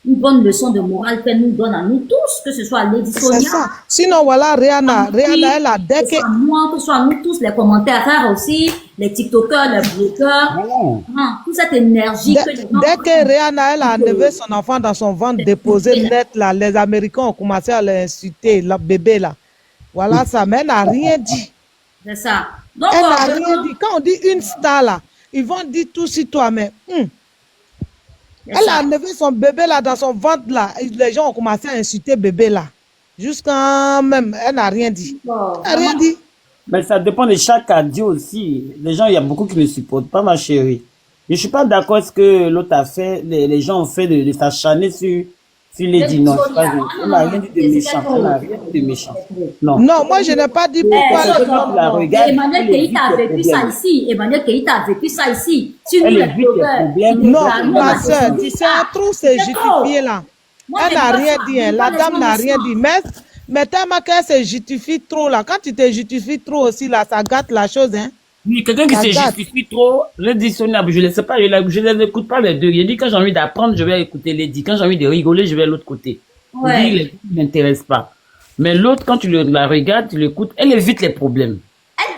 une bonne leçon de morale qu'elle nous donne à nous tous, que ce soit Lady Sonia. C'est ça. Sinon, voilà, Rihanna, elle a dès que... Moi, que ce soit nous tous, les commentaires aussi, les TikTokers, les blogueurs, toute cette énergie que les gens... Dès que Rihanna, elle a enlevé son enfant dans son ventre, déposé net, là, les Américains ont commencé à l'insulter, le bébé, là. Voilà ça, mais elle n'a rien dit. C'est ça. Donc, elle n'a rien dit. Quand on dit une star, là, ils vont dire tout sur toi, mais... Elle a enlevé son bébé là dans son ventre là. Les gens ont commencé à insulter bébé là. Jusqu'à même, elle n'a rien dit. Elle n'a rien dit. Mais ça dépend de chaque cadio aussi. Les gens, il y a beaucoup qui ne supportent pas, ma chérie. Je ne suis pas d'accord avec ce que l'autre a fait. Les gens ont fait de s'acharner sur Lady. Non, elle n'a rien dit de méchant. Elle n'a rien dit de méchant. Non. Non, moi je n'ai pas dit pourquoi. Emmanuel Keïta a vécu ça ici. Emmanuel Keïta a vécu ça ici. Non, ma soeur, tu sais, trop c'est justifié là. Elle n'a rien dit, hein. La dame n'a rien dit. Mais tellement qu'elle se justifie trop là. Quand tu te justifies trop aussi là, ça gâte la chose, hein. Oui, quelqu'un qui se justifie trop, Lady Sonia, je ne sais pas, je ne les écoute pas les deux. Il dit quand j'ai envie d'apprendre, je vais écouter Lady. Quand j'ai envie de rigoler, je vais à l'autre côté. Ouais. Il dit, il ne m'intéresse pas. Mais l'autre, quand tu la regardes, tu l'écoutes, elle évite les problèmes.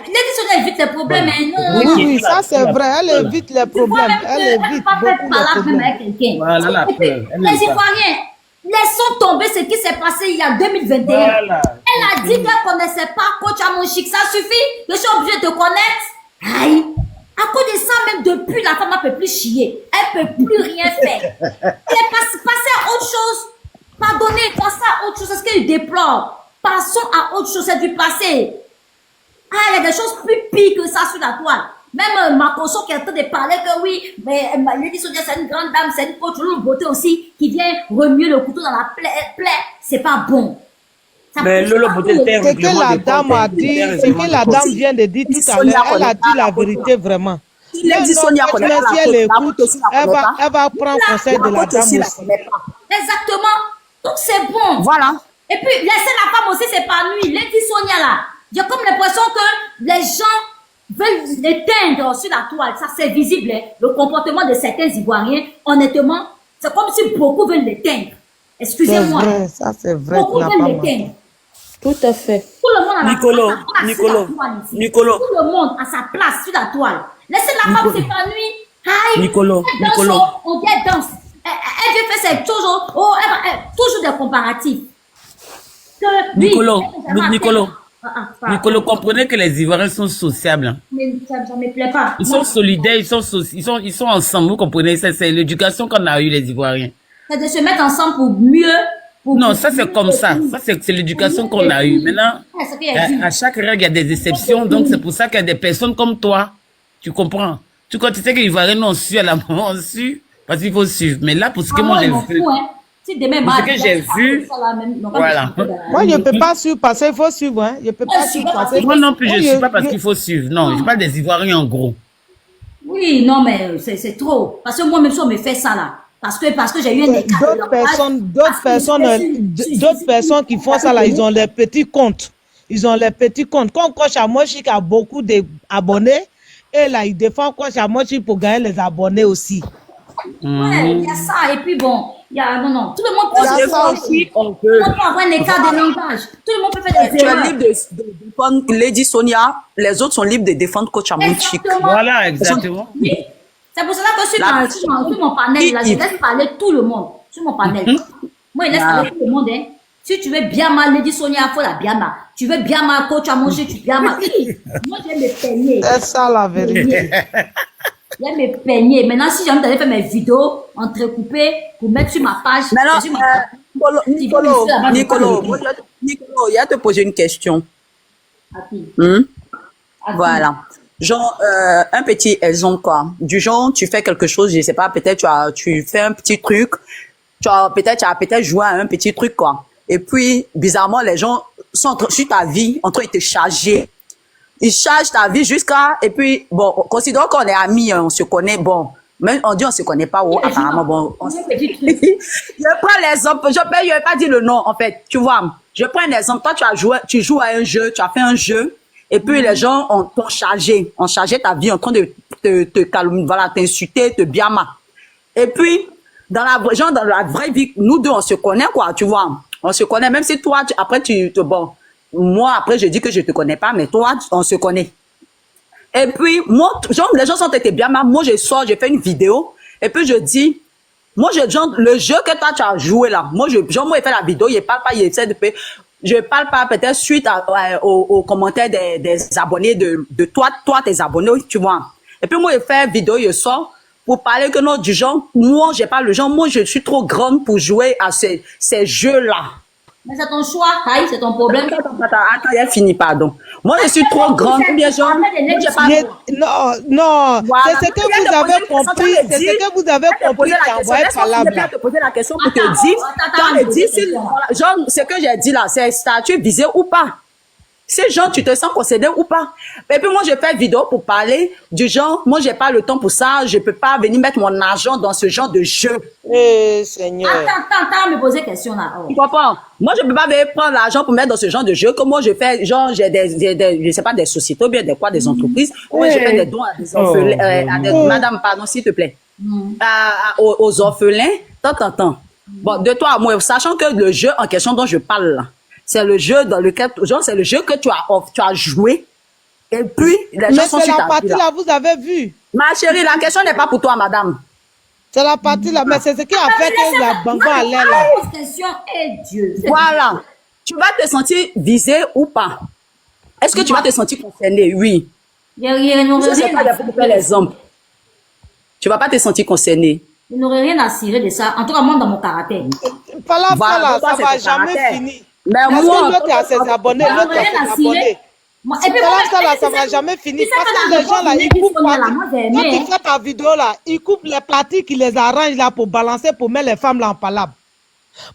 Lady Sonia évite les problèmes, hein. Oui, ça c'est vrai, elle évite les problèmes. Elle évite beaucoup les problèmes. Voilà la peur. Les Ivoiriens, laissons tomber ce qui s'est passé il y a 2021. Voilà. Elle a dit qu'elle ne connaissait pas Coach Amoshik. Ça suffit. Je suis obligée de connaître. Aïe. À cause de ça, même depuis, la femme ne peut plus chier. Elle ne peut plus rien faire. Elle est passée à autre chose. Pardonnez, passez à autre chose. C'est ce qu'elle déplore. Passons à autre chose, c'est du passé. Ah, il y a des choses plus pires que ça sur la toile. Même ma conso qui est en train de parler que oui, mais Lady Sonia, c'est une grande dame, c'est une coach de beauté aussi, qui vient remuer le couteau dans la plaie. C'est pas bon. Ça Mais Lolo Beauté, c'est un Ce que règlement la de compte, dame a dit, ce que la dame vient de dire tout à l'heure, elle a dit la vérité vraiment. Lady Sonia connaît pas la Si elle faute, la écoute, faute aussi la elle connaît pas. va prendre conseil de la faute dame aussi la aussi. connaît pas. Exactement. Donc c'est bon. Voilà. Et puis, laissez la femme aussi s'épanouir. Lady Sonia là, j'ai comme l'impression que les gens veulent l'éteindre sur la toile. Ça, c'est visible. Hein. Le comportement de certains Ivoiriens, honnêtement, c'est comme si beaucoup veulent l'éteindre. Excusez-moi. C'est vrai, ça c'est vrai. Beaucoup veulent l'éteindre. Tout à fait. Tout le monde a Nicolo, sa place Nicolo, sur la toile ici. Nicolo. Tout le monde a sa place sur la toile. Laissez la femme s'épanouir. Aïe, Nicolo, elle danse, Nicolo. on dit elle danse. Elle vient faire ses choses. Oh, toujours des comparatifs. Que, oui, Nicolo, elle va Nicolo, faire. Nicolo, comprenez que les Ivoiriens sont sociables. Hein. Mais ça me plaît pas. Ils sont solidaires, ils sont ensemble. Vous comprenez, c'est l'éducation qu'on a eue, les Ivoiriens. C'est de se mettre ensemble pour mieux. Non, ça c'est comme ça. Ça c'est l'éducation qu'on a eue. Maintenant, à chaque règle, il y a des exceptions. Donc c'est pour ça qu'il y a des personnes comme toi. Tu comprends? Tu sais que les Ivoiriens ont su à la moment, ont su parce qu'il faut suivre. Mais là, pour ce que moi j'ai vu, Si demain, pour ce que j'ai vu, voilà. Moi, je ne peux pas suivre parce qu'il faut suivre. Hein. Je ne peux pas suivre parce Moi non plus, je ne suis pas parce qu'il faut suivre. Non, je parle des Ivoiriens en gros. Oui, non, mais c'est trop. Parce que moi-même, si on me fait ça là, parce que j'ai eu un écart. D'autres personnes qui font ça là, ils ont les petits comptes. Ils ont les petits comptes. Quand Coach Amoshik a beaucoup d'abonnés, et là, il défend Coach Amoshik pour gagner les abonnés aussi. Ouais, il y a ça. Et puis bon, il y a, non. Tout le monde peut On défend aussi, on peut. Tout le monde peut avoir un écart de langage. Tout le monde peut faire des Tu erreurs. es libre de défendre Lady Sonia, les autres sont libres de défendre Coach Amoshik. Voilà, exactement. Oui. C'est pour cela que sur mon panel, là, je laisse parler tout le monde. Sur mon panel. Moi, je laisse parler tout le monde. Hein. Si tu veux bien mal Lady Sonia, il faut la bien mal. Tu veux bien mal Coach Amoshik, tu bien mal. Moi, je vais me peigner. C'est ça la vérité. Je vais me peigner. Maintenant, si j'aime d'aller faire mes vidéos entrecoupées pour mettre sur ma page. Maintenant, Nicolo, il y a te poser une question. Voilà. Genre, un petit exemple, quoi. Du genre, tu fais quelque chose, je sais pas, peut-être tu fais un petit truc, tu as peut-être joué à un petit truc, quoi. Et puis, bizarrement, les gens sont sur ta vie, en train de te charger. Ils chargent ta vie jusqu'à, et puis, bon, considérons qu'on est amis, on se connaît, bon. Même on dit on se connaît pas, apparemment, bon. Je prends l'exemple, je vais pas dire le nom, en fait, tu vois. Je prends un exemple, toi, tu joues à un jeu, tu as fait un jeu, et puis les gens t'ont chargé, ta vie en train de te calmer, voilà, t'insulter, te biama. Et puis, dans la vraie vie, nous deux, on se connaît, quoi, tu vois. On se connaît, même si toi, bon, moi, après, je dis que je te connais pas, mais toi, on se connaît. Et puis, moi, genre, les gens sont été bien, moi, je sors, je fais une vidéo, et puis je dis, moi, genre, le jeu que toi, tu as joué là, moi, je fais la vidéo, je parle pas peut-être suite aux commentaires des abonnés de toi, tes abonnés, tu vois. Et puis, moi, je fais une vidéo, je sors, pour parler que non, du genre, moi, j'ai pas le genre, moi, je suis trop grande pour jouer à ces jeux-là. Mais c'est ton choix, Aïe, c'est ton problème. Attends, il a fini, pardon. Moi, je suis trop grande, ou bien genre, non, voilà. C'est ce que vous avez compris, c'est ce que vous avez compris, qui a envoyé par là. Je vais te poser la question pour te dire, genre, ce que j'ai dit là, c'est statut visé ou pas? Ces gens, tu te sens concédé ou pas? Et puis moi, je fais vidéo pour parler du genre, moi, j'ai pas le temps pour ça, je peux pas venir mettre mon argent dans ce genre de jeu. Eh, Seigneur. Attends, me poser question là. Tu comprends? Moi, je peux pas venir prendre l'argent pour mettre dans ce genre de jeu. Comme moi, je fais, genre, j'ai je sais pas, des sociétés ou bien des entreprises. Moi, je fais des dons à des orphelins, madame, pardon, s'il te plaît. Aux orphelins, tant. Bon, de toi à moi, sachant que le jeu en question dont je parle là, c'est le jeu dans lequel, genre, c'est le jeu que tu as joué. Et puis, les gens sont sur ta vie. Mais c'est la partie là, vous avez vu. Ma chérie, la question n'est pas pour toi, madame. C'est la partie là, mais c'est ce qui a fait que la bamba allait là. Question est Dieu. Voilà. Tu vas te sentir visé ou pas? Est-ce que tu vas te sentir concerné? Oui. Je sais pas, il y a pour faire l'exemple. Tu vas pas te sentir concerné. Je n'aurais rien à cirer de ça. En tout cas, moi, dans mon caractère. Voilà, ça va jamais finir. Mais Parce que moi, l'autre a ses abonnés, l'autre a ses abonnés. Et puis, Ça là, ça va jamais finir. Parce que les gens là, ils coupent quand tu fais ta vidéo là, ils coupent les parties qui les arrangent là pour balancer, pour mettre les femmes là en palabre.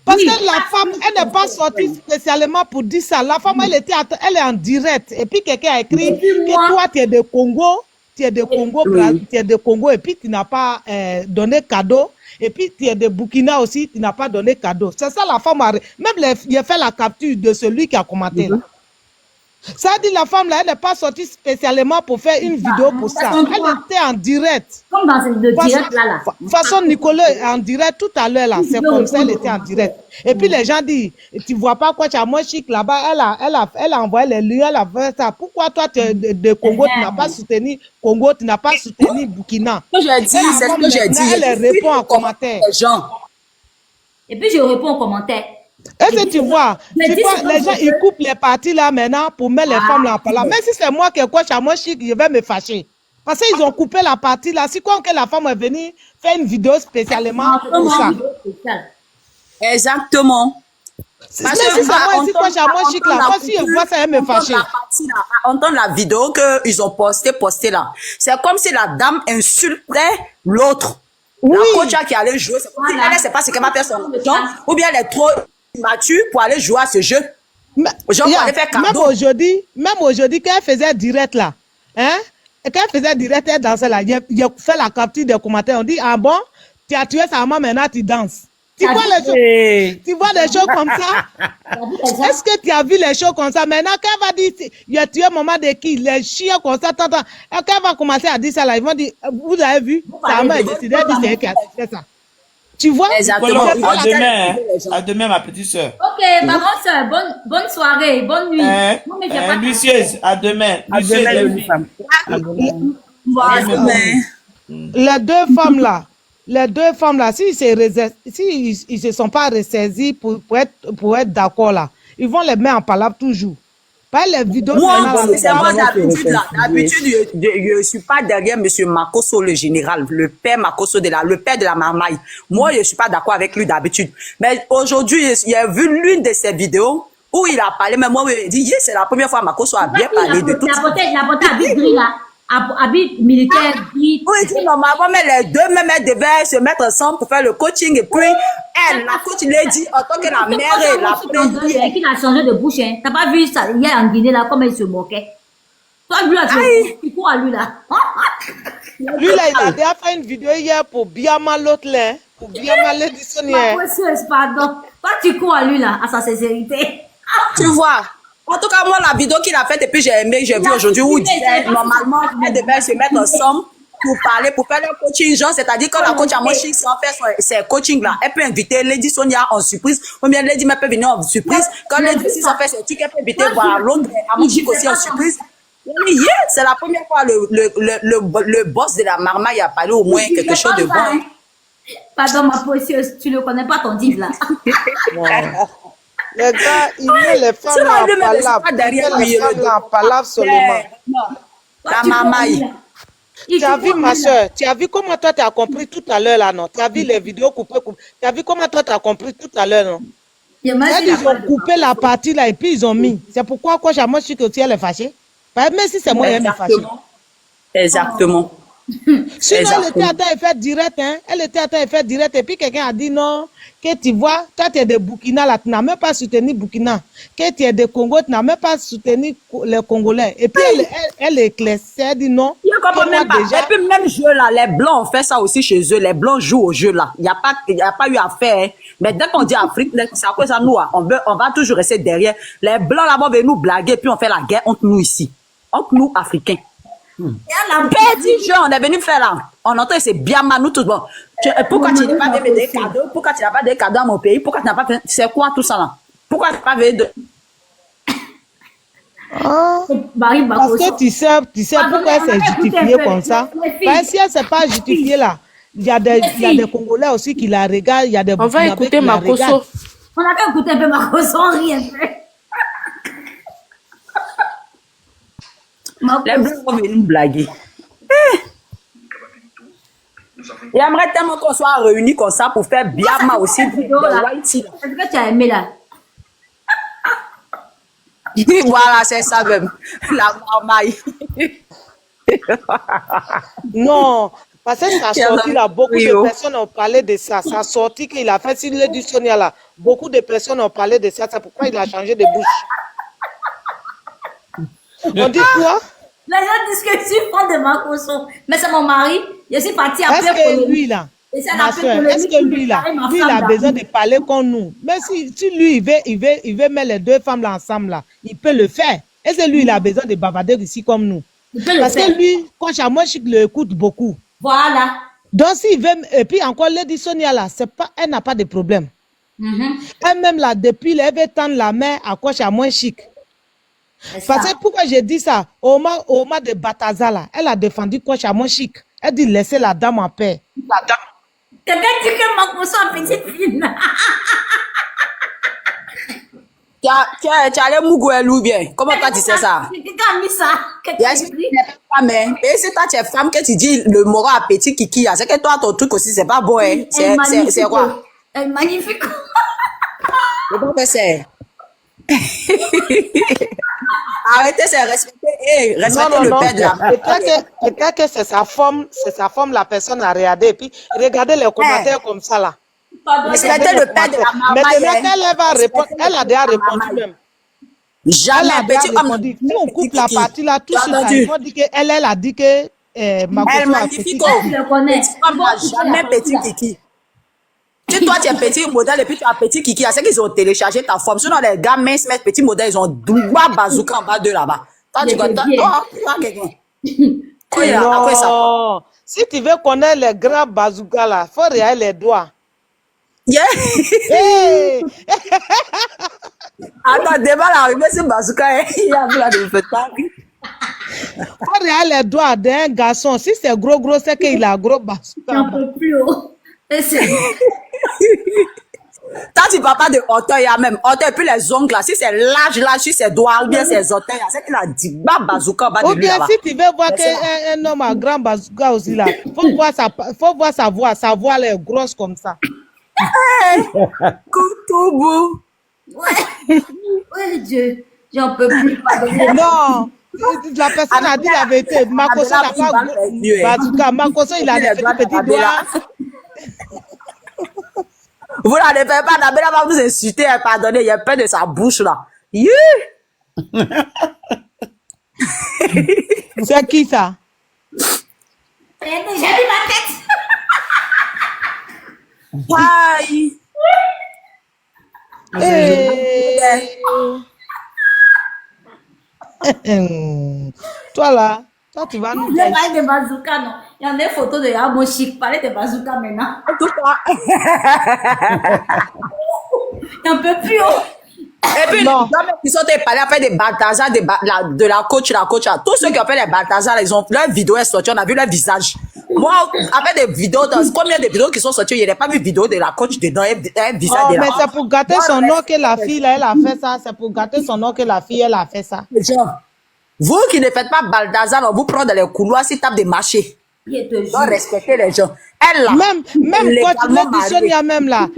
Parce que la femme, elle n'est pas sortie spécialement pour dire ça. La femme, elle est en direct. Et puis quelqu'un a écrit que toi, tu es de Congo, tu es de Congo, tu es de Congo, et puis tu n'as pas donné cadeau. Et puis tu es de Burkina aussi, tu n'as pas donné cadeau. C'est ça la femme a... Même il a fait la capture de celui qui a commenté là. Ça dit la femme là, elle n'est pas sortie spécialement pour faire une vidéo pour ça. Elle était en direct. Comme dans le direct là. Façon Nicolas est en direct tout à l'heure là. C'est comme ça, elle était en direct. Et puis les gens disent, tu vois pas quoi, tu as moins chic là-bas. Elle a envoyé les liens, elle a fait ça. Pourquoi toi tu es de Congo, tu n'as pas soutenu Congo, tu n'as pas soutenu Burkina? C'est ce que j'ai dit. Elle répond en commentaire. Et puis je réponds en commentaire. Est-ce que tu vois, les gens ils coupent les parties là maintenant pour mettre les femmes là en parlant. Même si c'est moi qui coach à moi chic, je vais me fâcher. Parce qu'ils ont coupé la partie là. Si quoi que la femme est venue faire une vidéo spécialement pour ça. Exactement. Parce que si c'est moi ici coach à moi chic là, moi si je vois ça, elle me fâcher. Entendre la vidéo qu'ils ont postée là. C'est comme si la dame insultait l'autre. Oui. La coach qui allait jouer, c'est comme si elle ne sait pas ce qu'elle va faire son temps, ou bien elle est trop mature pour aller jouer à ce jeu. Genre, pour aller faire cadeau. Même aujourd'hui, quand elle faisait direct là, hein, quand elle faisait direct, elle dansait là, il a fait la capture des commentaires, on dit, ah bon, tu as tué sa maman, maintenant tu danses. Tu vois les choses comme ça? Est-ce que tu as vu les choses comme ça? Maintenant, quand elle va dire, il a tué maman de qui? Les chiens comme ça, quand elle va commencer à dire ça là, ils vont dire, vous avez vu? Sa maman a décidé de dire c'est elle qui a fait ça. Tu vois? Exactement. À demain, ma petite soeur. Ok, ma grande soeur, bonne soirée, bonne nuit. Lucieuse, à demain. Les deux femmes là, s'ils se sont pas ressaisis pour être d'accord là, ils vont les mettre en palabre toujours. Pas les vidéos. Moi, d'habitude, je ne suis pas derrière M. Makosso, le général, le père Makosso, le père de la marmaille. Moi, je ne suis pas d'accord avec lui d'habitude. Mais aujourd'hui, il a vu l'une de ses vidéos où il a parlé, mais moi, il dit, c'est la première fois que Makosso a bien parlé de tout ça. La beauté habit gris là. Habit militaire, gris. Oui, normalement, mais les deux, même, elles devaient se mettre ensemble pour faire le coaching. Et puis, elle, la coach, il a dit, en tant que la mère et la première. Qui a changé de bouche, hein. T'as pas vu ça hier en Guinée, là, comme elle se moquait? Toi, lui, là, tu cours à lui, là. Lui, là, il a déjà fait une vidéo hier pour bien mal l'autre, là. Pour bien mal l'éditionnaire. Pardon. Toi, tu cours à lui, là, à sa sincérité. Tu vois? En tout cas, moi, la vidéo qu'il a faite et puis j'ai aimé, j'ai vu aujourd'hui où il disait, normalement, elles devaient se mettre ensemble pour parler, pour faire leur coaching, genre, c'est-à-dire quand la coach à moi, si on fait ses coachings-là, elle peut inviter Lady Sonia en surprise, ou bien Lady peut venir en surprise. Quand Lady, si ça fait ses trucs, elle peut inviter voir l'autre à Mochik aussi en surprise. C'est la première fois le boss de la marmaille a parlé au moins quelque chose de bon. Pardon, ma précieuse, tu ne connais pas ton div, là. Les gars, il met les femmes en palabre. Il met les femmes en palabre seulement. La marmaille. Tu as vu, ma soeur, tu as vu comment toi tu as compris tout à l'heure là, non? Tu as vu les vidéos coupées. Tu as vu comment toi tu as compris tout à l'heure, non? Ils ont coupé la partie là et puis ils ont mis. C'est pourquoi moi je suis que tu es fâchée. Même si c'est moi, elle est fâchée. Exactement. Sinon, elle était à temps et fait direct, hein? Elle était à temps et fait direct et puis quelqu'un a dit non. Que tu vois, toi tu es de Burkina là, tu n'as même pas soutenu Burkina. Que tu es de Congo, tu n'as même pas soutenu les Congolais. Et puis elle éclaircit, elle dit non. Je comprends même pas. Et puis même jeu là, les Blancs ont fait ça aussi chez eux. Les Blancs jouent au jeu là. Il n'y a pas eu affaire. Hein. Mais dès qu'on dit Afrique, c'est à quoi ça nous, on va toujours rester derrière. Les Blancs là-bas veulent nous blaguer, puis on fait la guerre entre nous ici. Entre nous, Africains. Petit jeu, on est venu faire là. On entend c'est bien mal, nous tous. Bon. Pourquoi tu n'as pas donné des cadeaux? Pourquoi tu n'as pas des cadeaux à mon pays? Pourquoi tu n'as pas fait. C'est quoi tout ça là? Pourquoi tu n'as pas fait de. Parce que tu sais pourquoi c'est justifié comme ça. Parce que si elle ne s'est pas justifiée là, il y a des Congolais aussi qui la regardent. Il y a des On va écouter Makosso. On a qu'à écouter un peu Makosso, rien fait. Les Blancs vont venir nous blaguer. J'aimerais tellement qu'on soit réunis comme ça pour faire bien aussi. Est-ce que tu as aimé là? Voilà, c'est ça même. La marmaille. Non, parce que ça a sorti là, beaucoup de personnes ont parlé de ça. Ça a sorti qu'il a fait sur le Sonia là. Beaucoup de personnes ont parlé de ça. C'est pourquoi il a changé de bouche. On dit quoi? Les gens disent que je suis fan de Makoso. Mais c'est mon mari. Je suis partie après. Est-ce que lui là, ma soeur, est-ce que lui là, lui il a besoin de parler comme nous? Mais si lui il veut mettre les deux femmes là ensemble là, il peut le faire. Est-ce que lui il a besoin de bavarder ici comme nous? Parce que lui, quand moi je le écoute beaucoup. Voilà. Donc s'il veut, et puis encore Lady Sonia là, c'est pas, elle n'a pas de problème. Elle-même là, depuis elle veut tendre la main à Coach à moins chic. Parce que pourquoi j'ai dit ça? Oma de Bataza là, elle a défendu Coach à moins chic. Elle dit laissez la dame en paix. Quelqu'un dit que Makoso a petite fille. Tu as les mougouelou bien. Comment toi tu sais ça? Quelqu'un a mis ça. Et c'est toi, tu es femme, que tu dis le mot à petit kiki. C'est que toi, ton truc aussi, c'est pas beau. Hein? C'est quoi? Elle est magnifique. C'est arrêtez, c'est respecter, respecter le père de la peut-être que c'est sa forme, la personne a regardé. Et puis, regardez les commentaires comme ça là. Respectez le père de la maman. Maintenant qu'elle va répondre, elle a déjà répondu même. Jamais, petit homme. Si on coupe la partie là, tout ça, il dit qu'elle a dit que elle magnifique. Jamais petit kiki. Si toi tu es petit modèle et puis tu as petit kiki, c'est qu'ils ont téléchargé ta forme. Sinon les gars minces mettent petit modèle, ils ont douba bazooka en bas de là-bas. Toi tu vois quelqu'un. Non. Si tu veux connaître les grands bazookas là, faut regarder les doigts. Yeah. Hey. Attends, débat l'arrivée sur bazooka, il y a plein de spectacles. Faut regarder les doigts d'un garçon. Si c'est gros, c'est qu'il a gros bazooka. Un peu plus haut. Toi, tu parles pas de orteil, même. Orteil, puis les ongles, là. Si c'est large, sur ses doigts, ou bien ses orteils, c'est qu'il a dit, bazooka, en bas de lui, ou bien si tu veux voir qu'un homme a grand bazooka aussi, là, faut voir sa voix. Sa voix, elle est grosse comme ça. Koutoubou. Ouais, Dieu. J'en peux plus. Non. La personne a dit la vérité. Makoso n'a pas bazooka. Makoso, il a des petits doigts. Vous n'allez pas, Nabela va vous insulter, pardonnez, il y a peur de sa bouche là. Yeah. C'est qui ça? J'ai déjà vu ma tête. Bye. Toi là, toi tu vas nous dire. Je parle de bazooka, non. Il y a des photos de Yabo Chic. Parlez de bazooka maintenant. Tout ça. Un peu plus haut. Et puis, les hommes qui sont parlés après des Balthazar, de la coach, tous ceux qui ont fait les Balthazar, ils ont, leur vidéo est sortie, on a vu leur visage. Moi, avec des vidéos, combien de vidéos qui sont sorties, il n'y a pas vu vidéo de la coach dedans, un visage de la mais c'est pour gâter son nom que la fille, là, elle a fait ça. C'est pour gâter son nom que la fille, elle a fait ça. Vous qui ne faites pas Balthazar, on vous prend dans les couloirs, si tape des marchés. Donc, respectez les gens. Elle, là. Même quand Lady Sonia, même là,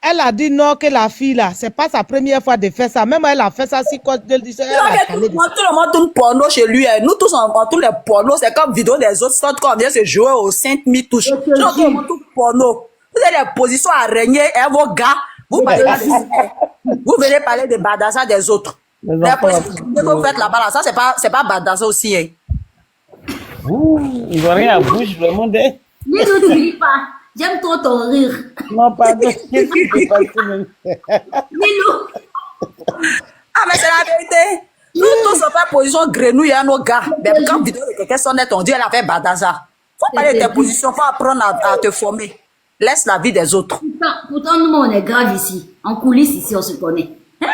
elle a dit non que la fille là, c'est pas sa première fois de faire ça. Même elle a fait ça si quand Lady Sonia. Tout le monde tourne porno chez lui. Nous tous on tourne les pornos. C'est comme vidéo des autres sortes quand on vient se jouer au 5000 touches. Tout le monde tourne porno. Vous avez des positions araignées et vos gars, vous venez parler de Badassa des autres. Les positions que vous faites là-bas, là, ça c'est pas Badassa aussi. Hein. Il va rien à bouche, vraiment. Dis-nous, tu ris pas. J'aime trop ton rire. Non, pardon. Qu'est-ce qui s'est passé même? Dis-nous. Ah, mais c'est la vérité. Nous tous on fait position grenouille à nos gars. Mais quand vidéo de quelqu'un sonne, on dit elle a fait Badassa. Faut parler de tes positions, faut apprendre à te former. Laisse la vie des autres. Pourtant, nous, on est grave ici. En coulisses, ici, on se connaît. Hey!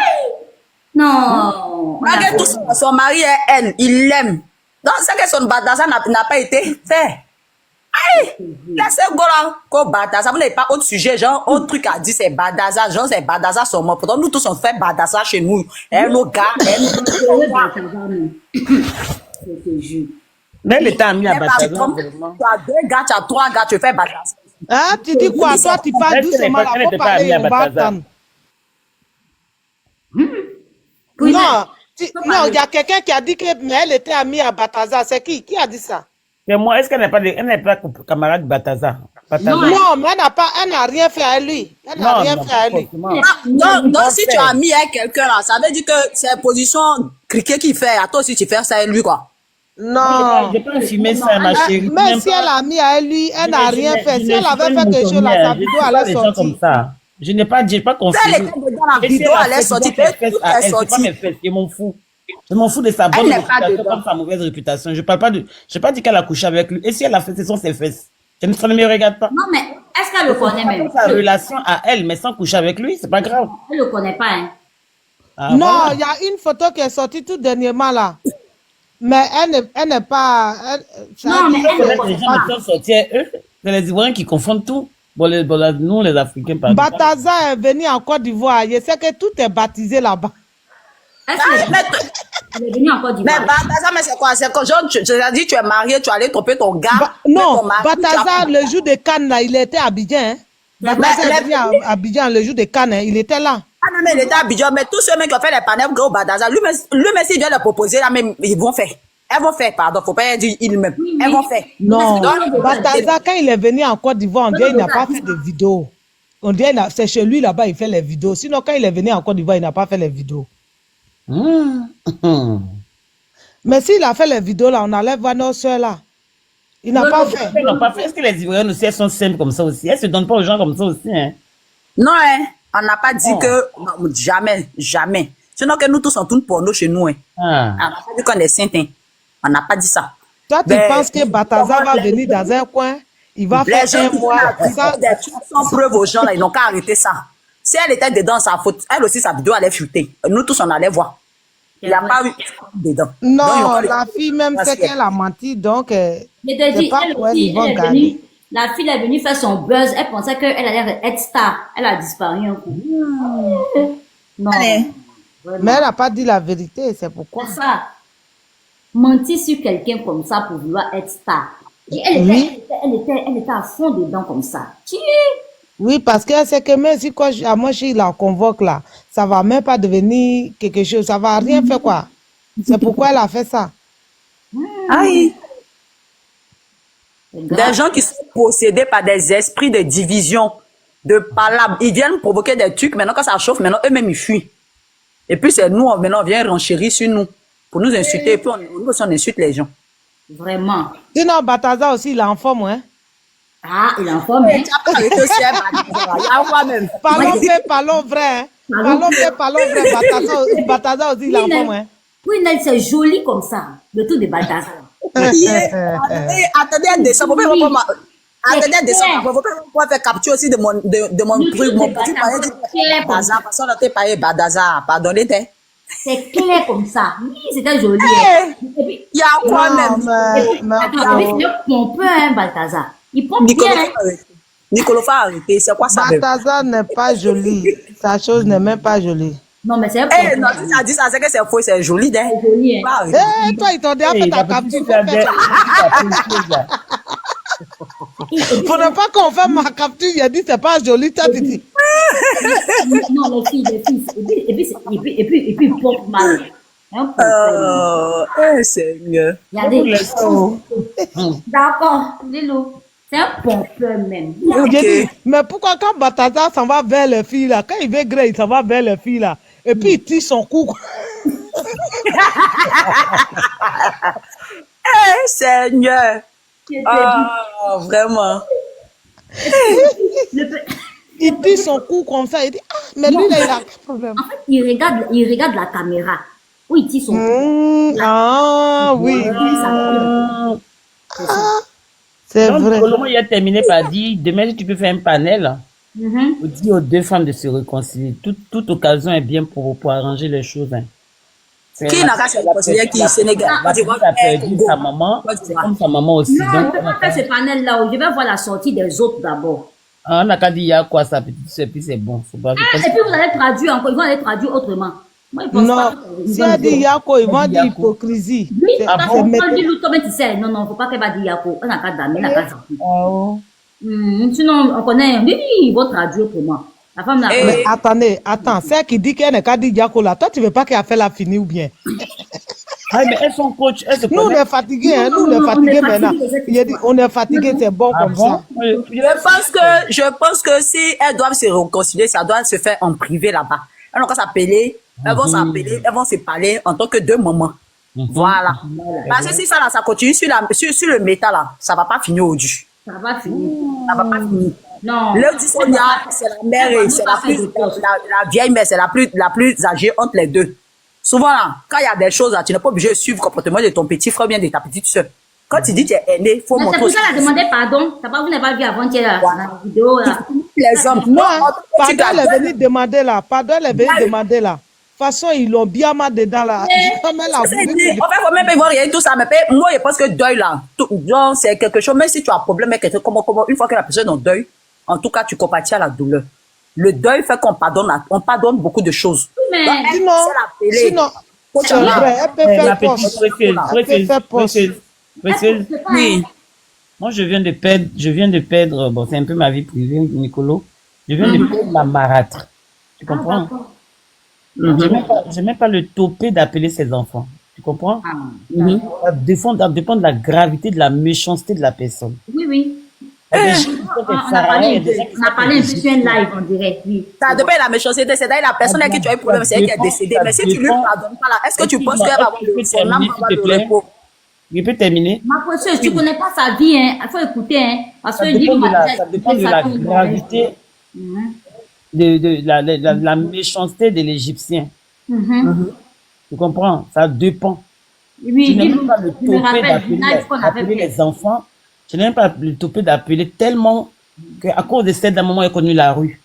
Non. Malgré tout ça, son mari est elle, il l'aime. Donc, c'est que son Badassa n'a pas été fait. Aïe! Laissez go là, qu'on Badassa. Vous n'avez pas autre sujet, genre, autre truc à dire, c'est Badassa. Genre, c'est Badassa son mot. Pourtant, nous tous, on fait Badassa chez nous. Et nos gars, Mais le temps mis à Badassa. Tu as 2 gars, tu as 3 gars, tu fais Badassa. Ah, tu dis quoi? Toi, tu parles doucement, là, faut parler, on va attendre. Oui, Non, non, il y a quelqu'un qui a dit que mais elle était amie à Bataza. C'est qui? Qui a dit ça? Mais moi, est-ce qu'elle n'est pas, elle n'est pas camarade Bataza? Non, mais elle n'a rien fait à lui. Elle n'a rien fait à lui. Donc, si tu as mis avec quelqu'un là, ça veut dire que c'est position criquet qu'il fait. À toi aussi, tu fais ça avec lui, quoi. Non. Je peux filmer ça, ma chérie. Même si elle a mis à lui, elle n'a rien fait. Si elle avait fait quelque chose là, sa vidéo allait sortir. Comme ça. Je n'ai pas confié. Elle était dedans, la vidéo allait sortir. C'est pas mes fesses, je m'en fous. Je m'en fous de sa bonne réputation comme sa mauvaise réputation. Je parle pas de, je n'ai pas dit qu'elle a couché avec lui. Et si elle a fait, ce sont ses fesses. Ça ne me regarde pas. Non, mais est-ce qu'elle le connaît même? Sa relation à elle, mais sans coucher avec lui, c'est pas grave. Elle le connaît pas, hein. Non, il y a une photo qui est sortie tout dernièrement là. Mais elle n'est pas. Non, mais elle le connaît pas. Les gens sortis, eux, c'est les Ivoiriens qui confondent tout. Bon, nous, les Africains, par exemple. Bataza est venu en Côte d'Ivoire. Je sais que tout est baptisé là-bas. Elle est venue en Côte d'Ivoire. Mais Bataza, mais c'est quoi? C'est quand je t'ai dit, tu es marié, tu allais tromper ton gars. Non, Bataza, le jour de Cannes, là, il était à Abidjan. Hein? Bataza est venu à Abidjan le jour de Cannes, hein, il était là. Ah non, mais il était à Abidjan, mais tous ceux qui ont fait les panels gros Bataza, lui, s'il vient le proposer, là, même, ils vont faire. Elles vont faire, pardon, faut pas dire ils-mêmes. Elles vont faire. Non, Bataza, quand il est venu en Côte d'Ivoire, on dirait qu'il n'a pas fait de vidéos. On dirait c'est chez lui là-bas, il fait les vidéos. Sinon, quand il est venu en Côte d'Ivoire, il n'a pas fait les vidéos. Mais s'il a fait les vidéos là, on allait voir nos soeurs là. Il n'a pas fait. Est-ce que les Ivoiriens aussi, elles sont simples comme ça aussi? Elles se donnent pas aux gens comme ça aussi, hein? Non, hein. On n'a pas dit que, jamais, jamais. Sinon que nous tous, on tourne porno chez nous, hein. On n'a pas dit qu'on est saint, hein. On n'a pas dit ça. Toi, tu penses que Bataza va venir dans un coin, il va faire un mois. Sans preuve aux gens, là, ils n'ont qu'à arrêter ça. Si elle était dedans, sa faute, elle aussi, sa vidéo allait fuiter. Nous tous, on allait voir. Il n'y a pas eu dedans. Non, la fille même sait qu'elle a menti, donc c'est pas pour elle, ils vont garder. La fille est venue faire son buzz, elle pensait qu'elle allait être star. Elle a disparu un coup. Non. Mais elle n'a pas dit la vérité, c'est pourquoi. C'est ça. Mentir sur quelqu'un comme ça pour vouloir être star. Elle était à fond dedans comme ça. Oui, parce qu'elle sait que même si quoi, à moi, je la convoque là, ça va même pas devenir quelque chose, ça va rien faire quoi. C'est pourquoi elle a fait ça. Aïe. Des gens qui sont possédés par des esprits de division, de palabres. Ils viennent provoquer des trucs, maintenant quand ça chauffe, maintenant eux-mêmes ils fuient. Et puis c'est nous, maintenant on vient renchérir sur nous, pour nous insulter, et puis on insulte les gens. Vraiment. Sinon, Bataza aussi, il est en forme, hein. Ah, il est en forme, hein. Parlons vrai, hein. Parlons vrai, Bataza aussi, il est en forme, hein. Oui, c'est joli comme ça, le tout de Bataza. Attendez un dessin, vous pouvez faire capture aussi de mon truc, mon petit panier de Badaza, parce qu'on a été payé Badaza, pardonnez. C'est clair comme ça. Oui, c'était joli. Il y a quoi même? Attends, il pompe un Balthazar. Il pompe bien. Nicolas, faut arrêter, c'est quoi ça? Balthazar n'est pas joli. Sa chose n'est même pas jolie. Non, mais c'est un peu. Non, si tu as dit ça, c'est que c'est faux, c'est joli. C'est joli. Toi, ils t'ont déjà fait ta capture. Pour ne pas qu'on fasse ma capture, il a dit c'est pas joli, toi tu dis. Non, les filles. Et puis il pompe mal. Seigneur. D'accord, Lilo. C'est un pompeur même. Okay. Mais pourquoi quand Bataza s'en va vers les filles là, quand il veut gré, il s'en va vers les filles là, et puis il tire son cou. Seigneur. Oh, vraiment. Il tire son cou comme ça, il dit, mais lui là, il a un problème. En fait, il regarde la caméra. Oui, il tire son cou. Ah, oui. C'est vrai. Comment il a terminé par dire, demain, tu peux faire un panel pour dire aux deux femmes de se réconcilier. Toute occasion est bien pour arranger les choses. Hein. Qui n'a pas se réconcilier qui est Sénégal? Tu as perdu sa maman, c'est comme sa maman aussi. Non, on ne peut pas faire ce panel-là. Je vais voir la sortie des autres d'abord. On n'a qu'à dire, il y a quoi, sa petite soeur, puis c'est bon. Faut pas et puis vous allez traduire encore, ils vont aller traduire autrement. Moi, non, si elle dit Yako, ils vont dire hypocrisie. Oui, quand on dit l'outre, tu sais, non, il ne faut pas qu'elle va dire Yako. On n'a qu'à damer, on n'a qu'à sortir. Sinon, on connaît, oui, ils vont traduire autrement. La femme là. Mais attends, celle qui dit qu'elle n'est qu'à dire Diako là, toi tu veux pas qu'elle a fait la finie ou bien? Ah, mais elles sont coach, elles se Nous on connaissent. est fatigués, hein, nous on est fatigués maintenant. Il a dit, on est fatigués, c'est bon Ah comme bon? ça. Je pense que si elles doivent se réconcilier, ça doit se faire en privé là-bas. Elles vont s'appeler, elles vont se parler en tant que deux mamans. Voilà. Parce que si ça là, ça continue sur le métal là, ça va pas finir aujourd'hui. Ça va finir. Ça va pas finir. Non. Le 17 c'est la mère et c'est la vieille mère, c'est la plus âgée entre les deux. Souvent là, quand il y a des choses là, tu n'es pas obligé de suivre le comportement de ton petit frère ou bien de ta petite soeur. Quand tu dis que tu es aîné, il faut Mais montrer. c'est pour ça qu'elle a demandé pardon. Vous n'avez pas vu avant-hier là, dans la vidéo là. Les hommes. Non, pardon, elle est venue demander là. Pardon, elle est venue demander là. De toute façon, ils l'ont bien mal dedans là. Comme elle a voulu. En fait, faut même pas voir rien tout ça. Mais moi, je pense que deuil là, c'est quelque chose. Même si tu as un problème avec quelqu'un, une fois que la personne est en deuil, en tout cas, tu compatis à la douleur. Le deuil fait qu'on pardonne beaucoup de choses. Mais sinon, c'est vrai, elle peut faire poste. Elle peut faire poste. Oui. Moi, je viens de perdre, bon, c'est un peu ma vie privée, Nicolo. Je viens de perdre ma marâtre. Tu comprends? J'ai même pas le topé d'appeler ses enfants. Tu comprends? Ça dépend de la gravité, de la méchanceté de la personne. Oui. On a parlé un peu sur un live, on dirait, oui. Ça dépend de la méchanceté. C'est d'ailleurs la personne avec qui tu as eu problème, c'est elle qui est décédée. Mais si tu lui pardonnes pas là, est-ce que tu penses qu'elle va avoir son âme va avoir le repos? Je peux terminer? Ma précieuse, tu connais pas sa vie, hein. Il faut écouter, hein. Parce que ça dépend de la gravité, de la méchanceté de l'Égyptien. Tu comprends? Ça dépend. Oui, je n'ai même pas le topé d'appeler les enfants. Je n'ai même pas le topé d'appeler tellement qu'à cause de cette maman a connu la rue.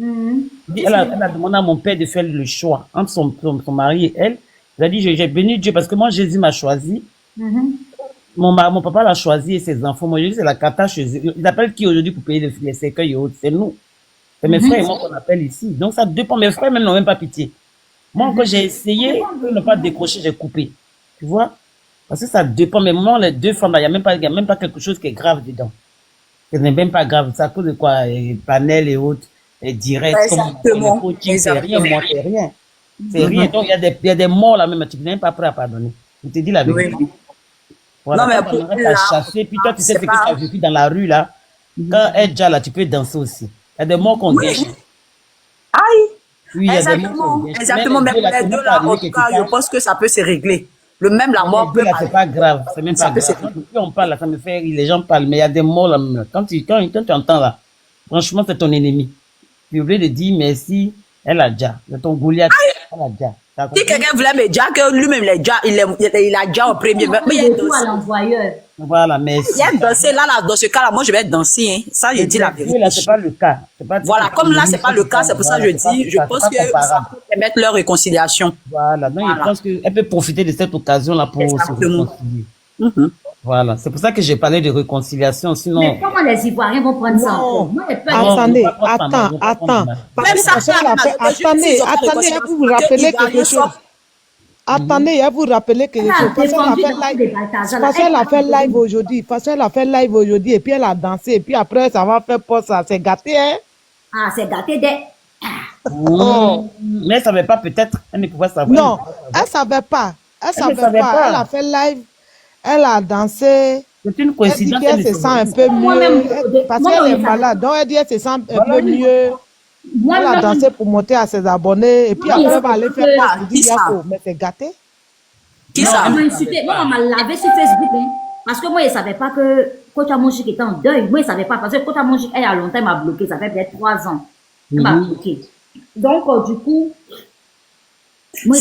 Elle a demandé à mon père de faire le choix entre son mari et elle. Elle a dit, j'ai béni Dieu parce que moi, Jésus m'a choisi. Mon papa l'a choisi et ses enfants. Moi, je dis, c'est la cata chez eux. Ils appellent qui aujourd'hui pour payer les cercueils et autres? C'est nous. C'est mes frères et moi qu'on appelle ici. Donc, ça dépend. Mes frères même n'ont même pas pitié. Moi, quand j'ai essayé de ne pas décrocher, j'ai coupé. Tu vois? Parce que ça dépend. Mais moi, les deux femmes, il n'y a même pas quelque chose qui est grave dedans. Ce n'est même pas grave. C'est à cause de quoi? Panel et autres, et direct, exactement. C'est rien, moi, c'est rien. C'est rien. Donc, il y a des morts là même. Tu n'es même pas prêt à pardonner. Je te dis la vérité. Voilà. Non, mais pour la chasser, puis toi, tu sais ce que tu as vécu dans la rue là. Quand elle est déjà là, tu peux danser aussi. Il y a des morts qu'on gâche. Aïe! Oui, exactement. Mais pour les deux là, en tout cas, je pense que ça peut se régler. Le même la mort peut. C'est pas grave, c'est même pas grave. Quand on parle là, ça me fait rire, les gens parlent, mais il y a des morts là. Quand tu entends là, franchement, c'est ton ennemi. Tu es obligé de dire merci, elle a déjà. C'est ton Goliath, elle a déjà. Si quelqu'un voulait me dire que lui-même il a déjà en premier, mais il est l'envoyeur. Voilà, merci. Il a dansé là, dans ce cas là, moi je vais danser, hein. Ça, je dis la vérité. Là, c'est pas le cas. Voilà, comme là, c'est pas le cas, c'est pour ça que je dis, je pense que ça peut permettre leur réconciliation. Voilà, donc je pense qu'elle peut profiter de cette occasion là pour se réconcilier. Voilà, c'est pour ça que j'ai parlé de réconciliation, sinon... Mais comment les Ivoiriens vont prendre ça? Attendez, attends. Même ça, attendez, vous vous rappelez quelque chose. Attendez, vous vous rappelez quelque chose. Parce qu'elle a fait live aujourd'hui. Et puis elle a dansé. Et puis après, ça va faire pas ça. C'est gâté, hein? Ah, c'est gâté de... Mais elle savait pas peut-être. Elle ne pouvait savoir. Non, elle savait pas. Elle a fait live. Elle a dansé. C'est une coïncidence. Elle se sent un peu mieux. Parce qu'elle est malade. Donc elle dit qu'elle se sent un peu mieux. Elle a dansé pour monter à ses abonnés. Et puis après, elle va aller faire quoi pour dire Yako. Mais c'est gâté. Qui ça? Moi, on m'a lavé sur Facebook. Hein, parce que moi, je ne savais pas que Coach Amonchik était en deuil. Moi, je ne savais pas. Parce que Coach Amonchik, elle, il y a longtemps, elle m'a bloqué. Ça fait peut-être 3 ans. Elle m'a bloqué. Donc, du coup, moi,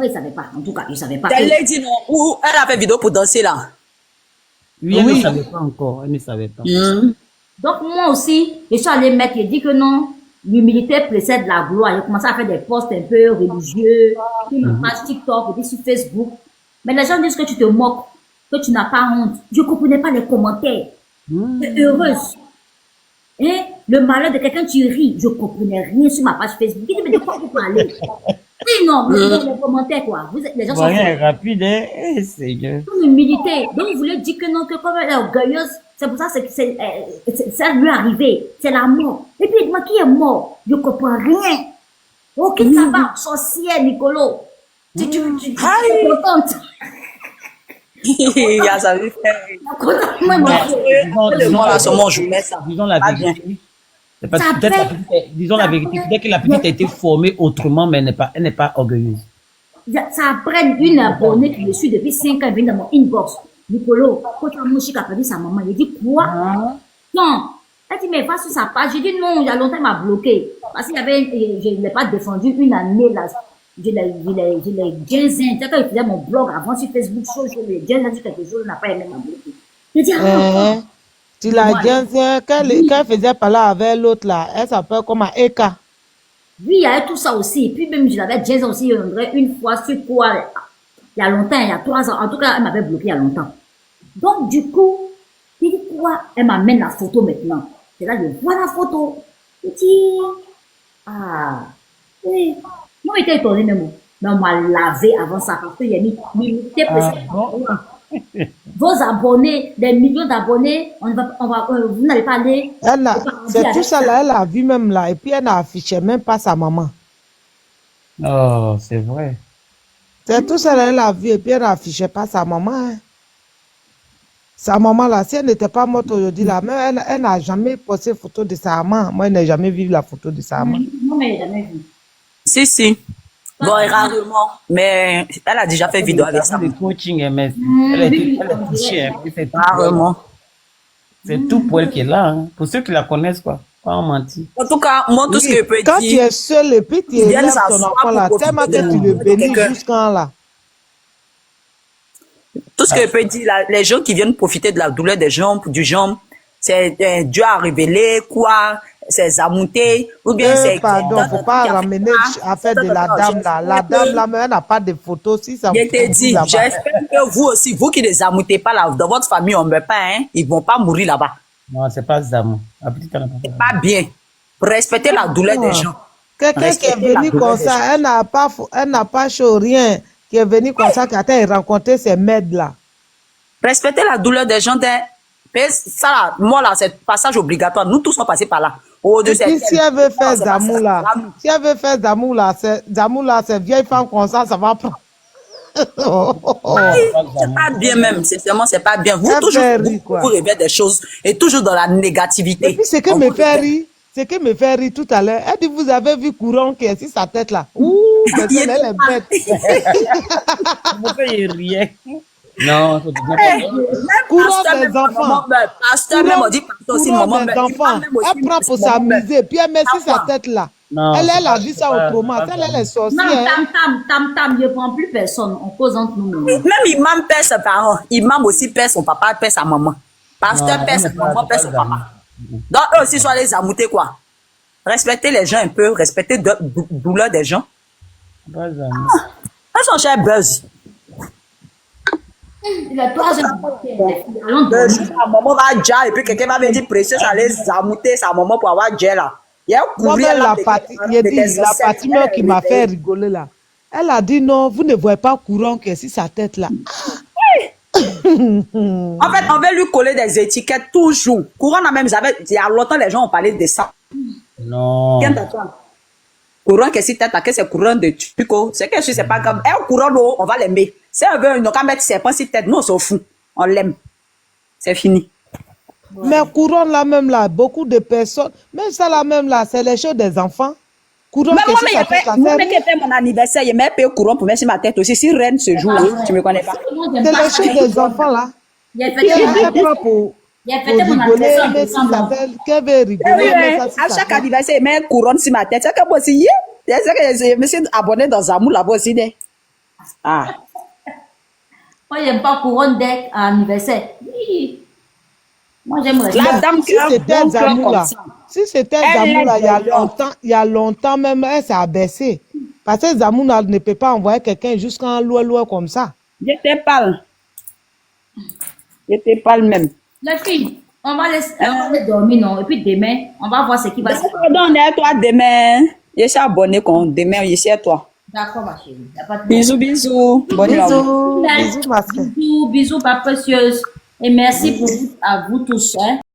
je ne savais pas. En tout cas, je ne savais pas. Elle l'a dit non. Ou elle a fait vidéo pour danser là. Oui, elle ne savait pas encore. Elle ne savait pas. Donc, moi aussi, je suis allée mettre, je dis que non, l'humilité précède la gloire. J'ai commencé à faire des posts un peu religieux, sur ma page TikTok, et sur Facebook. Mais les gens disent que tu te moques, que tu n'as pas honte. Je ne comprenais pas les commentaires. T'es heureuse. Et le malheur de quelqu'un, tu ris. Je ne comprenais rien sur ma page Facebook. Je dis, mais de quoi vous parlez? Oui, non, mais les commentaires, quoi. Les gens sont rapide, hein? C'est humilité. Donc, vous voulez dire que non, que comme elle est orgueilleuse, C'est pour ça que ça lui est arrivé. C'est la mort. Et puis, moi, qui est mort? Je ne comprends rien. Ok, ça va, sorcière, Nicolo. Tu es contente. Il a sa vie fait. Disons la vérité. Disons la vérité. Peut-être que la petite a été formée autrement, mais elle n'est pas orgueilleuse. Ça prend une abonnée que je suis depuis 5 ans, elle vient dans mon inbox. Nicolo, quand mon chic a perdu sa maman, il dit quoi? Non. Elle dit, mais va sur sa page. J'ai dit non, il y a longtemps, il m'a bloqué. Parce qu'il y avait, je ne l'ai pas défendu une année là. Je l'ai 15 ans. Quand il faisait mon blog avant sur Facebook, je l'ai 15 ans sur quelque chose, il n'a pas aimé m'a bloqué. Je dis, tu l'as 15 ans, quand elle faisait parler avec l'autre là, elle s'appelle comment? Eka. Oui, il y avait tout ça aussi. Et puis même, je l'avais 15 ans aussi, une fois sur quoi, il y a longtemps, il y a 3 ans. En tout cas, elle m'avait bloqué il y a longtemps. Donc, du coup, il dit quoi? Elle m'amène la photo maintenant. Et là, je vois la photo. Je dis, oui. Moi, j'étais étonné même. Mais on m'a lavé avant ça parce qu'il y a mis vos abonnés, des millions d'abonnés, vous n'allez pas aller. C'est tout ça là, elle a vu même là. Et puis, elle n'a affiché même pas sa maman. Oh, c'est vrai. C'est tout ça là, elle a vu et puis elle n'affichait pas sa maman. Hein. Sa maman là, si elle n'était pas morte aujourd'hui là, mais elle n'a jamais posté photo de sa maman. Moi, je n'ai jamais vu la photo de sa maman. Non, mais jamais vu. Si. Bon, rarement, mais elle a déjà fait vidéo avec ça. Le coaching, mais elle est touchée. Rarement. C'est tout pour elle qui est là. Hein. Pour ceux qui la connaissent, quoi. Pas en mentir. En tout cas, moi, tout ce que je peux dire. Quand tu es seul et puis tu élèves ton enfant là, tellement que tu le bénis jusqu'à là. Tout ce que je peux dire, là, les gens qui viennent profiter de la douleur des gens, du genre, c'est Dieu a révélé quoi, c'est Zamouté, ou bien c'est... Pardon, faut pas ramener à faire de la dame là. La dame là, mais elle n'a pas de photos. Si ça je te dis, j'espère que vous aussi, vous qui ne Zamoutez pas là, dans votre famille, on ne meurt pas, hein, ils ne vont pas mourir là-bas. Non, c'est pas Zamou. C'est pas bien. Respectez la douleur des gens. Quelqu'un qui est venu comme ça, elle n'a pas chaud rien, qui est venu comme ça, qui a rencontré ces maides là. Respectez la douleur des gens. Ça là, moi là, c'est passage obligatoire. Nous tous sommes passés par là. Et puis si elle veut faire Zamou là, Zamou là, c'est vieille femme comme ça va prendre. C'est pas bien même, sincèrement, c'est pas bien. Vous toujours vous rêvez des choses et toujours dans la négativité. Et puis ce qui me fait rire tout à l'heure, elle dit vous avez vu Courant qui est sur sa tête là. Ouh, elle est bête. Pourquoi il riait? Non, c'est Courant des enfants. Pasteur même dit aussi maman. Elle prend pour s'amuser, puis elle met sur sa tête là. Non, elle a vu ça autrement. Elle est sorcière. Non, tam, je ne prends plus personne. On cause entre nous. Même imam perd ses parents. Imam aussi perd son papa, perd sa maman. Pasteur perd sa maman, perd son papa. Donc eux aussi, soit les amoutés quoi. Respectez les gens un peu, respectez la douleur des gens. Elles sont chères buzz. Il a 3 ans. Sa maman va déjà et puis quelqu'un va venir précieux, ça les amouter sa maman pour avoir déjà là. Il y a la partie qui m'a fait rigoler là. Elle a dit non, vous ne voyez pas Courant qui est sur sa tête là. En fait, on veut lui coller des étiquettes toujours. Courant même, il y a longtemps les gens ont parlé de ça. Non. Courant qui est sur tête, c'est Courant de Tuco. C'est que c'est pas grave. Et Courant, on va l'aimer. Si on veut, on va mettre serpent sur tête, nous on s'en fout. On l'aime. C'est fini. Mais Courant là même là, beaucoup de personnes, même ça là même là, c'est les choses des enfants. Courant mais moi, qui fait mon anniversaire, il m'a payé Courant pour mettre sur ma tête aussi. Si Reine ce jour là, tu me connais pas. C'est les choses des enfants là. Il a fait pour rigoler, mais si ça fait qu'elle veut rigoler. À chaque anniversaire, il met Courant sur ma tête. C'est comme aussi, je me suis abonné dans Zamou là-bas aussi. Ah. Moi, j'aime pas Couronne dès anniversaire. Oui. Moi, j'aimerais la dame qui c'était Zamou là. Si c'était Zamou là, il y a longtemps même, elle s'est abaissée. Parce que Zamou ne peut pas envoyer quelqu'un jusqu'en loin comme ça. J'étais pas le même. La fille, on va laisser dormir, non? Et puis demain, on va voir ce qui va se passer. On est à toi demain. Je suis abonné quand demain, je suis à toi. D'accord, ma chérie. Bisous. Bisous, ma soeur. Bisous, pas précieuse. Et merci pour à vous tous. Hein.